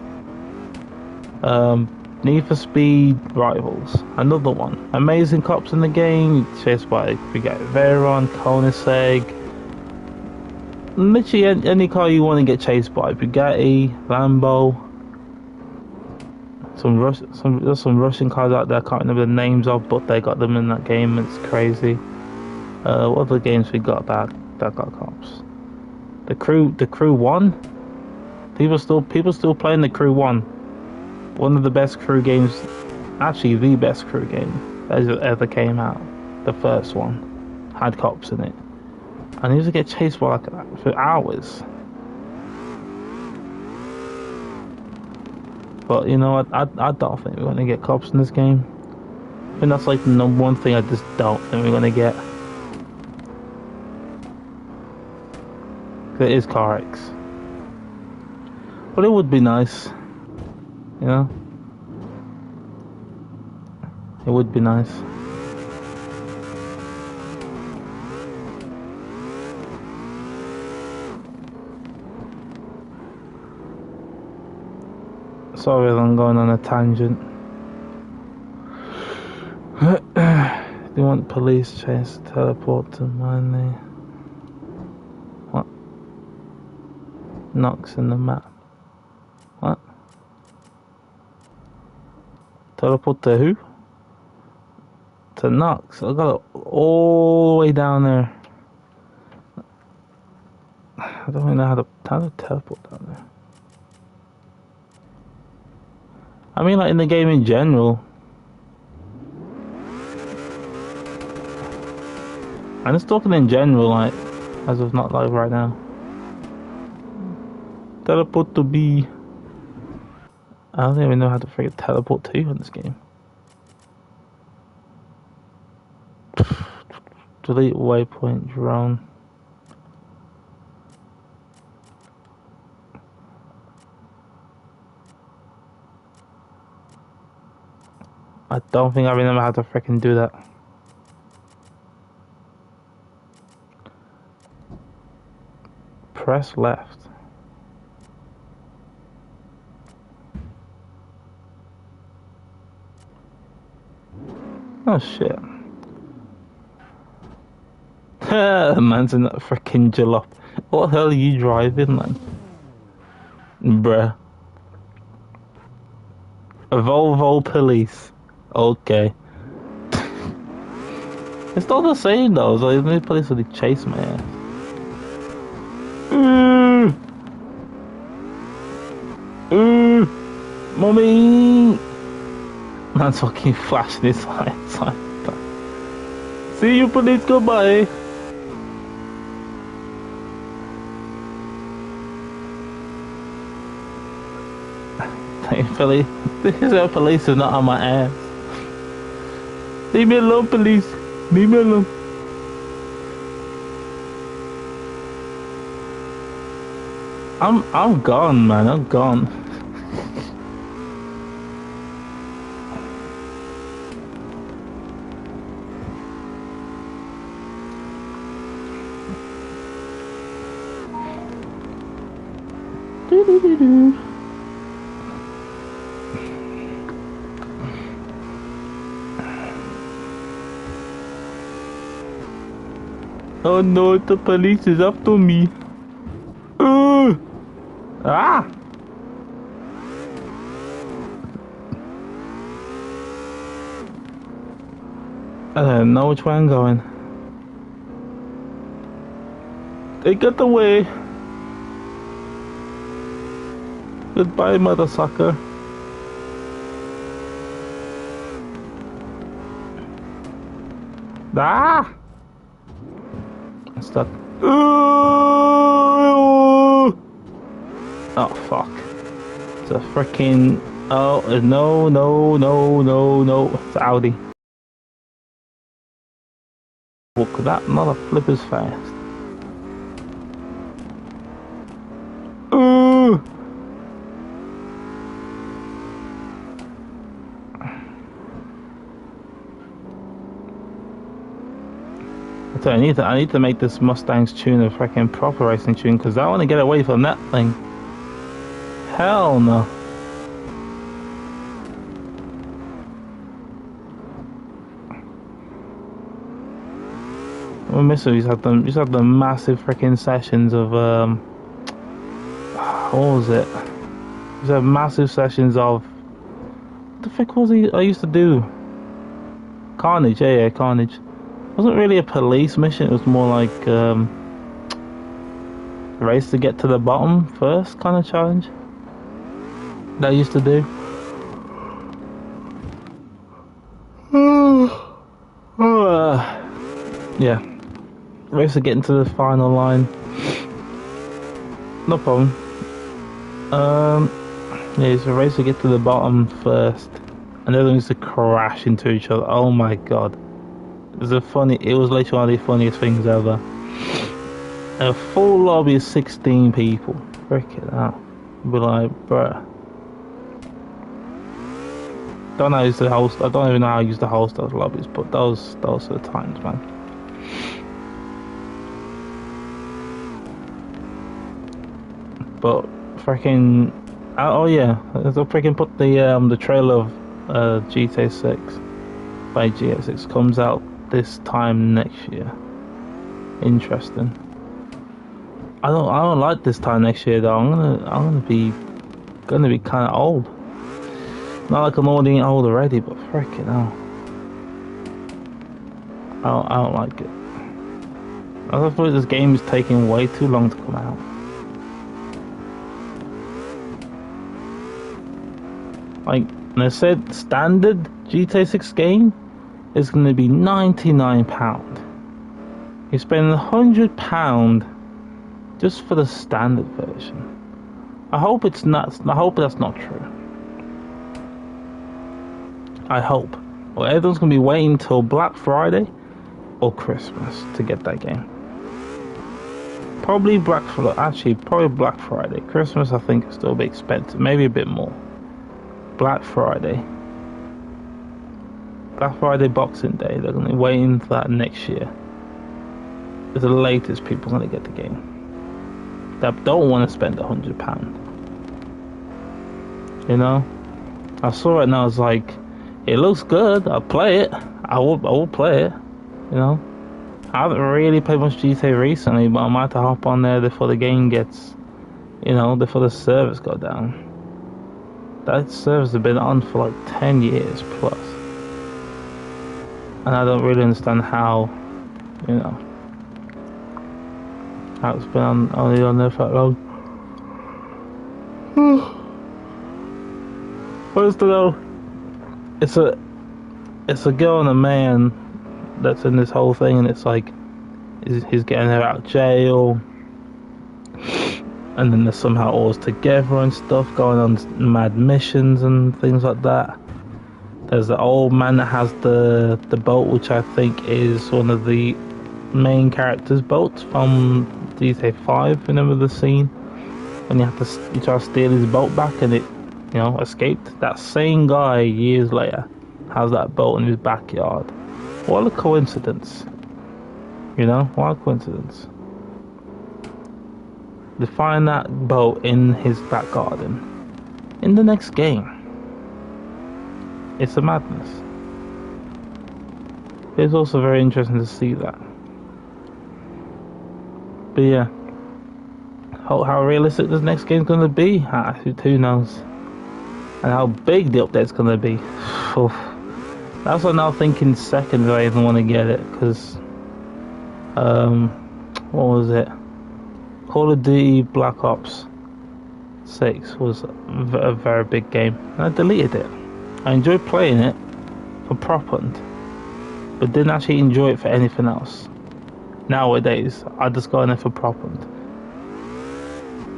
Need for Speed Rivals, another one. Amazing cops in the game. Chased by we got Veyron, Koenigsegg. Literally any car you want to get chased by. Bugatti, Lambo. There's some Russian cars out there I can't remember the names of, but they got them in that game. It's crazy. What other games we got that got cops? The Crew 1. People still playing the Crew 1. One of the best crew games, actually the best crew game that ever came out. The first one had cops in it, and he used to get chased for for hours. But you know what? I don't think we're gonna get cops in this game. I think that's like the number one thing I just don't think we're gonna get. It is Carx, but it would be nice. You know? It would be nice. Sorry I'm going on a tangent. Do you want police chase teleport to money? What? Knocks in the map. What? Teleport to who? To Knox. I got it all the way down there. I don't even know how to teleport down there. I mean, like in the game in general. I'm just talking in general, like, as of not live right now. Teleport to B. I don't even know how to freaking teleport to in this game. Delete waypoint drone. I don't think I remember how to freaking do that. Press left. Oh shit. Man's in that freaking jalop. What the hell are you driving, man? Bruh. A Volvo police. Okay. It's not the same though. It's like the police would chase my ass. Mommy! Man's fucking flashing his lights. See you, police. Goodbye. Thankfully, the police is not on my ass. Leave me alone, police. Leave me alone. I'm gone, man. I'm gone. Oh no, the police is after me. Ah! I don't know which way I'm going. They got away. Goodbye, mother sucker. Ah! I'm stuck. Oh fuck. It's a freaking. Oh no, no, no, no, no. It's Audi. Look, that mother flipper's fast. So I need to make this Mustang's tune a freaking proper racing tune, because I want to get away from that thing. Hell no. Well, Missile, he's had the massive freaking sessions of what was it? He's had massive sessions of what the fuck was he? I used to do Carnage. Yeah, Carnage. It wasn't really a police mission. It was more like a race to get to the bottom first kind of challenge that I used to do. Yeah, race to get into the final line. No problem. Yeah, it's a race to get to the bottom first, and everyone used to crash into each other. Oh my god. It was literally one of the funniest things ever. A full lobby of 16 people. Frick it out. Be like, bruh. Don't know how to use the host. I don't even know how to use the host those lobbies, but those are the times, man. But freaking, oh yeah, they'll freaking put the trailer of GTA 6 by GTA 6 comes out this time next year. Interesting. I don't like this time next year though. I'm gonna be kind of old. Not like I'm already old already, but freaking hell. I don't like it. I thought this game is taking way too long to come out. Like, and they said standard GTA 6 game is going to be £99. You spend £100 just for the standard version. I hope it's not. I hope that's not true. I hope. Well, everyone's going to be waiting till Black Friday or Christmas to get that game. Probably Black Friday. Christmas, I think, will still be expensive. Maybe a bit more. Black Friday, Boxing Day, they're going to be waiting for that next year. It's the latest people are going to get the game. That don't want to spend £100. You know? I saw it and I was like, it looks good, I'll play it. I will play it. You know? I haven't really played much GTA recently, but I might have to hop on there before the game gets, before the servers go down. That servers have been on for like 10 years plus. And I don't really understand how, how it's been only on there for that long. First of all, it's a girl and a man that's in this whole thing, and it's like, he's getting her out of jail. And then they're somehow all together and stuff, going on mad missions and things like that. There's the old man that has the boat, which I think is one of the main characters' boats from GTA 5. Remember the scene when you try to steal his boat back and it, escaped? That same guy years later has that boat in his backyard. What a coincidence! What a coincidence. to find that boat in his back garden in the next game. It's a madness. It's also very interesting to see that. But yeah, how realistic this next game's going to be, who knows? And how big the update's going to be. Oof. That's what I'm now thinking second if I even want to get it, because what was it? Call of Duty Black Ops 6 was a very big game, and I deleted it. I enjoyed playing it for prop hunt, but didn't actually enjoy it for anything else. Nowadays, I just go in there for prop hunt.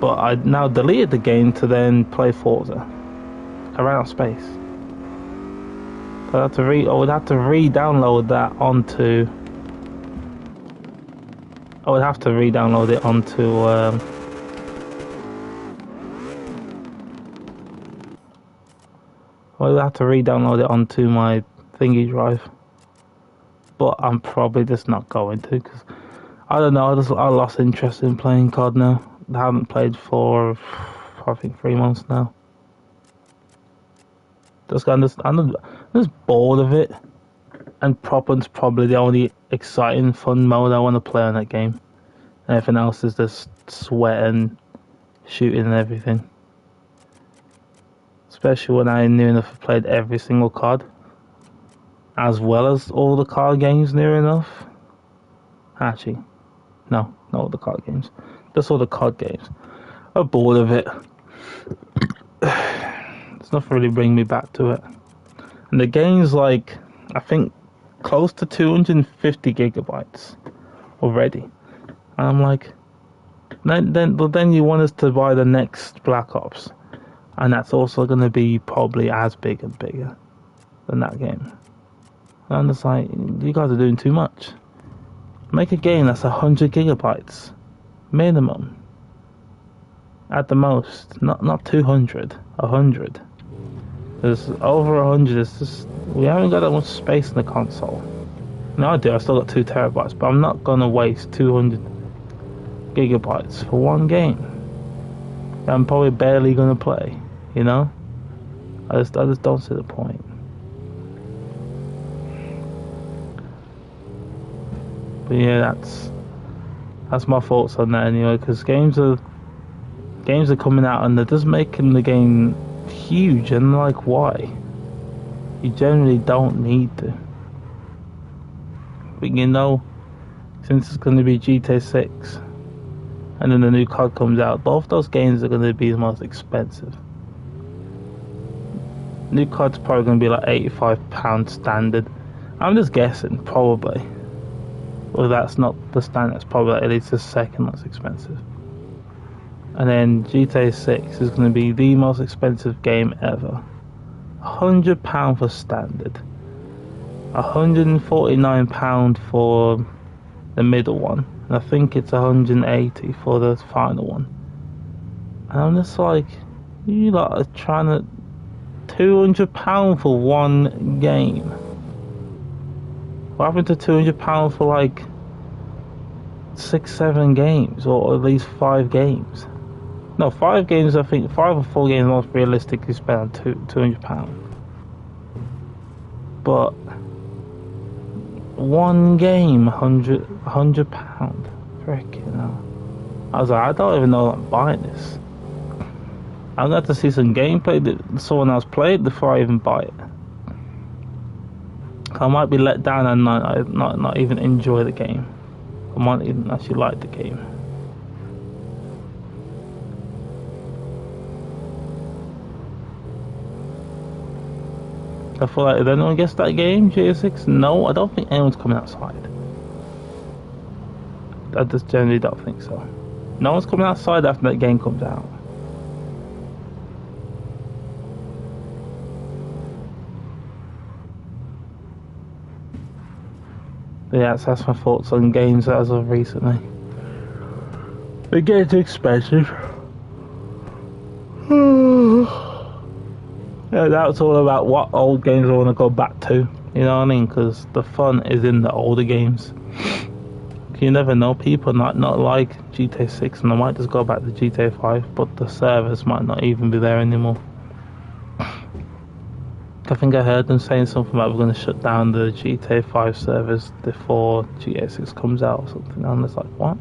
But I now deleted the game to then play Forza. I ran out of space. So I would have to re-download that onto. I would have to re-download it onto. I would have to re-download it onto my thingy drive. But I'm probably just not going to, because I don't know. I lost interest in playing COD now. I haven't played for I think 3 months now. I'm just bored of it, and prop hunt's probably the only exciting, fun mode I want to play on that game. And everything else is just sweating, shooting, and everything. Especially when I near enough have played every single COD, as well as all the COD games near enough. Actually, no, not all the COD games, just all the COD games. I'm bored of it. It's nothing really bring me back to it. And the game's like, I think, close to 250 gigabytes already. And I'm like, then you want us to buy the next Black Ops, and that's also going to be probably as big and bigger than that game. And I'm just like, you guys are doing too much. Make a game that's 100 gigabytes minimum. At the most, not 200, 100. There's over 100. It's just, we haven't got that much space in the console. No, I do. I still got 2 terabytes, but I'm not gonna waste 200 gigabytes for one game that I'm probably barely gonna play. You know, I just don't see the point. But yeah, that's my thoughts on that anyway. Because games are coming out and they're just making the game huge, and like, why? You generally don't need to. But you know, since it's going to be GTA 6 and then the new COD comes out, both those games are going to be the most expensive. New COD's probably going to be like £85 standard. I'm just guessing, probably. Well, that's not the standard, it's probably like at least the second most expensive. And then GTA 6 is going to be the most expensive game ever. £100 for standard. £149 for the middle one. And I think it's £180 for the final one. And I'm just like, you lot are trying to... £200 for one game. What happened to £200 for like 6-7 games, or at least 5 games? No, 5 games. I think 5 or 4 games most realistically spent on £200. But one game, £100. Freaking hell! I was like, I don't even know I'm buying this. I'm gonna have to see some gameplay that someone else played before I even buy it. I might be let down and not even enjoy the game. I might even actually like the game. I feel like, if anyone gets that game, GTA 6, no, I don't think anyone's coming outside. I just generally don't think so. No one's coming outside after that game comes out. But yeah, that's my thoughts on games as of recently. They're getting too expensive. Yeah, that's all about what old games I want to go back to. You know what I mean? Because the fun is in the older games. you never know. People not like GTA 6 and they might just go back to GTA 5, but the servers might not even be there anymore. I think I heard them saying something about we're going to shut down the GTA 5 servers before GTA 6 comes out or something. And it's like, what?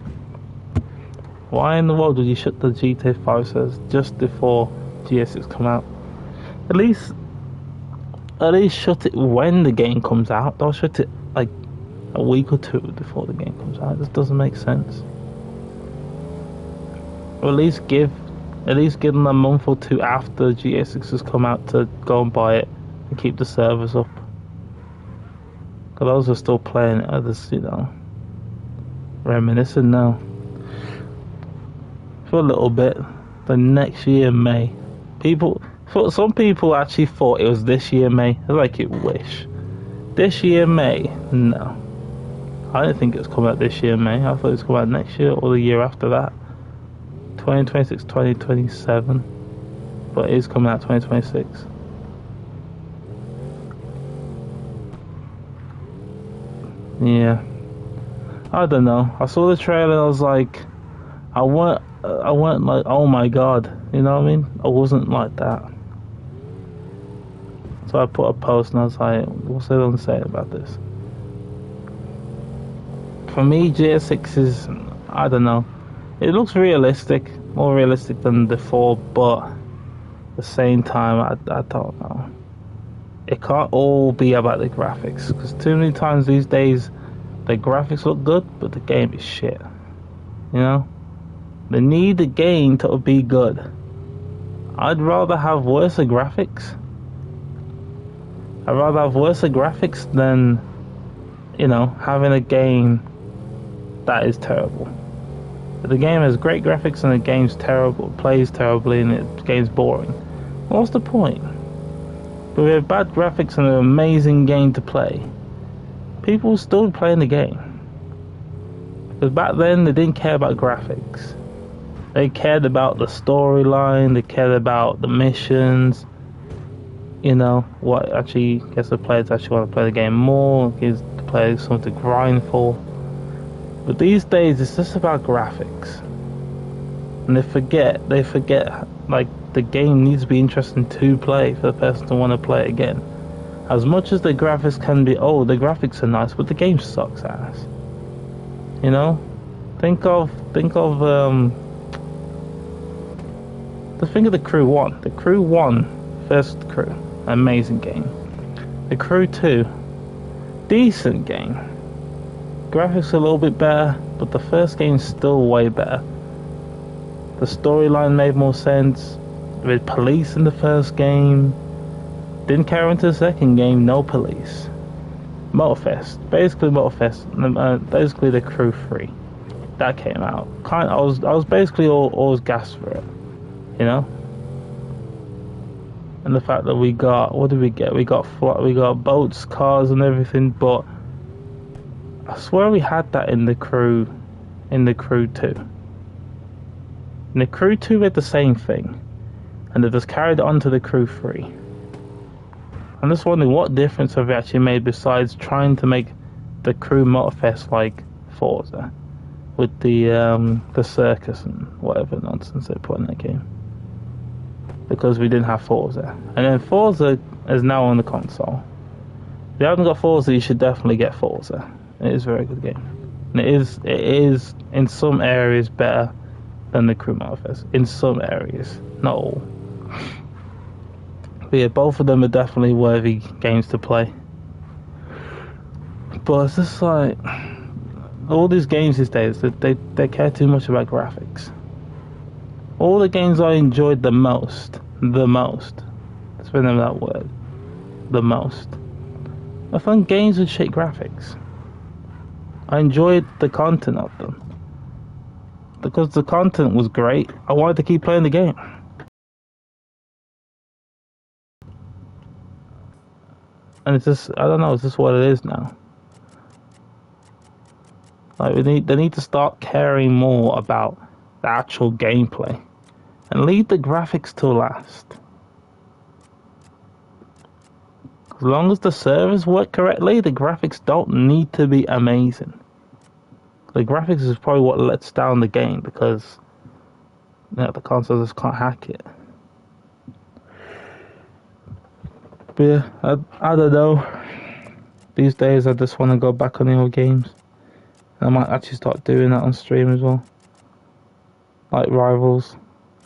Why in the world would you shut the GTA 5 servers just before GTA 6 come out? At least shut it when the game comes out. Don't shut it like a week or two before the game comes out. This doesn't make sense. Or at least give them a month or two after GTA 6 has come out to go and buy it and keep the servers up. Because those are still playing it, others, reminiscing now. For a little bit. The next year, May. Some people actually thought it was this year, May. I like it, wish. This year, May? No. I didn't think it was coming out this year, May. I thought it was coming out next year or the year after that. 2026, 2027. But it is coming out 2026. Yeah. I don't know. I saw the trailer and I was like, I weren't like, oh my god. You know what I mean? I wasn't like that. So I put a post and I was like, what's they going to say about this? For me, GS6 is, I don't know. It looks realistic, more realistic than before, but at the same time, I don't know. It can't all be about the graphics, because too many times these days, the graphics look good, but the game is shit. You know? They need the game to be good. I'd rather have worse graphics. I'd rather have worse graphics than, having a game that is terrible. If the game has great graphics and the game's terrible, plays terribly, and the game's boring, what's the point? But we have bad graphics and an amazing game to play. People still playing the game. Because back then they didn't care about graphics. They cared about the storyline, they cared about the missions. What actually gets the players actually want to play the game more, gives the players something to grind for. But these days it's just about graphics. And they forget like the game needs to be interesting to play for the person to want to play it again. As much as the graphics can be, the graphics are nice, but the game sucks ass. Think of the Crew 1. The Crew 1, first Crew, amazing game. The Crew 2, decent game. Graphics are a little bit better, but the first game's still way better. The storyline made more sense. With police in the first game. Didn't carry into the second game, no police. Motorfest, basically basically the Crew 3. That came out. I was basically always gassed for it. And the fact that we got, what did we get? We got boats, cars and everything, but I swear we had that in the Crew 2. In the Crew 2 we had the same thing, and they just carried it on to the Crew 3. I'm just wondering what difference have we actually made besides trying to make the Crew Motorfest like Forza, with the circus and whatever nonsense they put in that game. Because we didn't have Forza. And then Forza is now on the console. If you haven't got Forza, you should definitely get Forza. It is a very good game. And it is in some areas better than the Crew Motorfest. In some areas, not all. But yeah, both of them are definitely worthy games to play. But it's just like, all these games these days, they care too much about graphics. All the games I enjoyed the most, let's remember that word, the most, I found games with shit graphics. I enjoyed the content of them. Because the content was great, I wanted to keep playing the game. And it's just, I don't know, it's just what it is now. Like, they need to start caring more about the actual gameplay. And leave the graphics till last. As long as the servers work correctly, the graphics don't need to be amazing. The graphics is probably what lets down the game because the console just can't hack it. But yeah, I don't know. These days I just want to go back on the old games. And I might actually start doing that on stream as well. Like Rivals.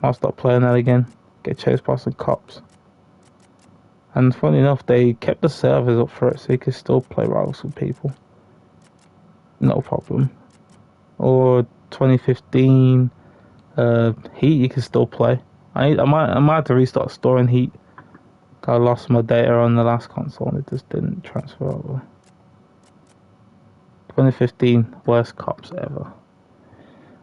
I'll start playing that again. Get chased by some cops. And funny enough, they kept the servers up for it so you can still play Rivals with people. No problem. Or 2015 Heat you can still play. I might have to restart storing Heat. I lost my data on the last console and it just didn't transfer over. 2015, worst cops ever.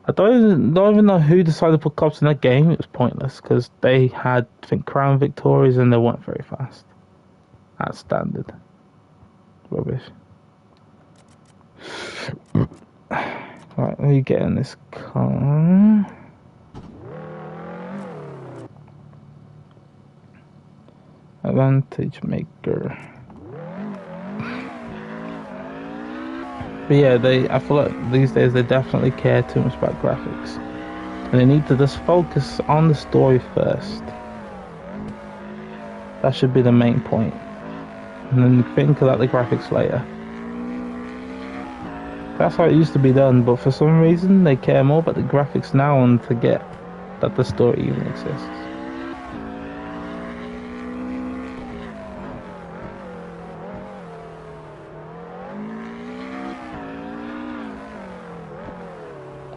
I don't even know who decided to put cops in that game. It was pointless because they had, I think, Crown Victorias and they weren't very fast. That's standard. Rubbish. Right, let me get in this car. Advantage maker. But yeah, I feel like these days they definitely care too much about graphics. And they need to just focus on the story first. That should be the main point. And then think about the graphics later. That's how it used to be done, but for some reason they care more about the graphics now and forget that the story even exists.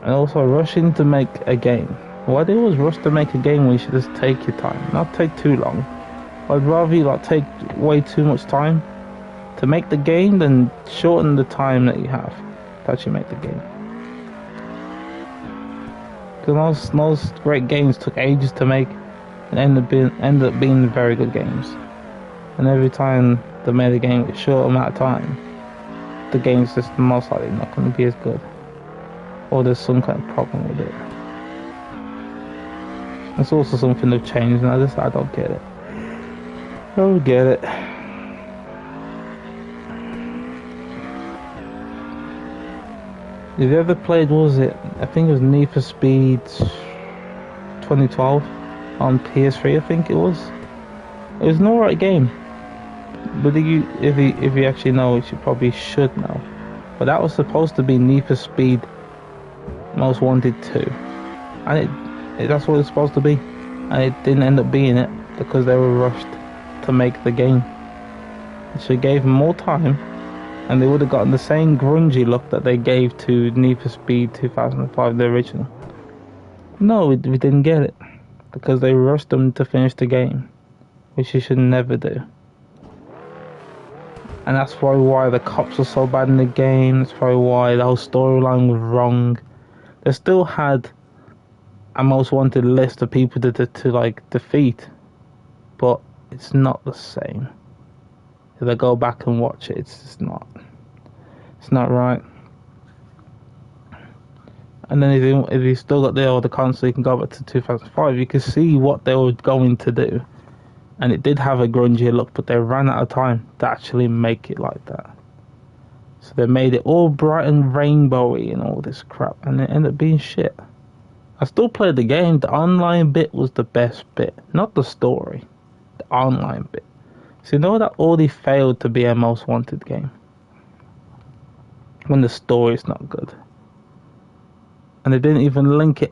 And also rushing to make a game. Why do you always rush to make a game when you should just take your time? Not take too long. I'd rather you take way too much time to make the game than shorten the time that you have to actually make the game. Because most great games took ages to make and end up being very good games. And every time they made a game with a short amount of time, the game's just most likely not going to be as good. Or there's some kind of problem with it. It's also something they've changed and I don't get it. I don't get it. Have you ever played, what was it? I think it was Need for Speed 2012 on PS3, I think it was. It was an alright game. But if you actually know, which you probably should know. But that was supposed to be Need for Speed Most Wanted 2. And that's what it's supposed to be. And it didn't end up being it because they were rushed to make the game. So it gave them more time and they would have gotten the same grungy look that they gave to Need for Speed 2005, the original. No, we didn't get it because they rushed them to finish the game, which you should never do. And that's probably why the cops were so bad in the game. That's probably why the whole storyline was wrong. They still had a most wanted list of people to defeat, but it's not the same. If I go back and watch it, it's just not. It's not right. And then if you still got the older console, you can go back to 2005. You can see what they were going to do, and it did have a grungy look, but they ran out of time to actually make it like that. So they made it all bright and rainbowy and all this crap, and it ended up being shit. I still played the game. The online bit was the best bit, not the story. The online bit. So you know that already failed to be a most wanted game when the story is not good, and they didn't even link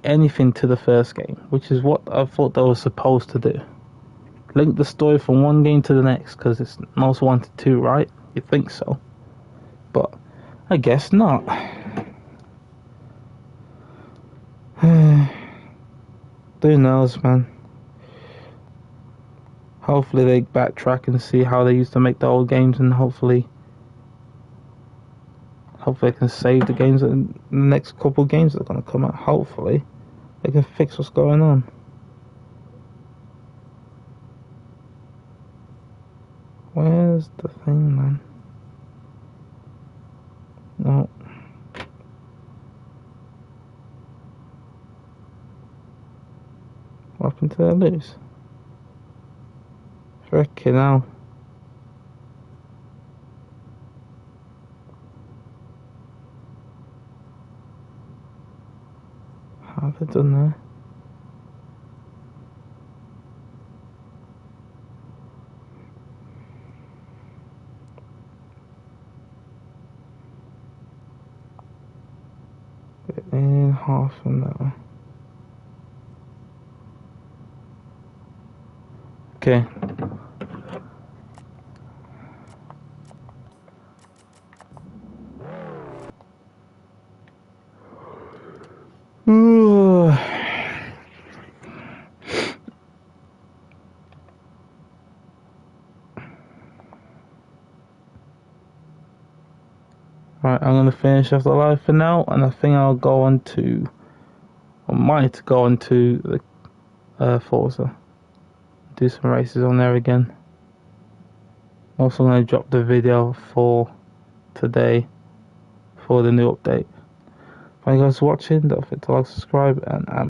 anything to the first game, which is what I thought they were supposed to do. Link the story from one game to the next because it's most wanted 2, right? You think so, but I guess not. Who knows, man? Hopefully they backtrack and see how they used to make the old games, and hopefully they can save the games in the next couple of games that are going to come out. Hopefully they can fix what's going on. Where's the thing, man? No. What happened to their loose? Freaking hell. Have they done there? In half an hour. Okay. Right, I'm gonna finish off the live for now, and I think I'll go on to, or might go on to the Forza. Do some races on there again. Also gonna drop the video for today for the new update. Thank you guys for watching. Don't forget to like, subscribe, and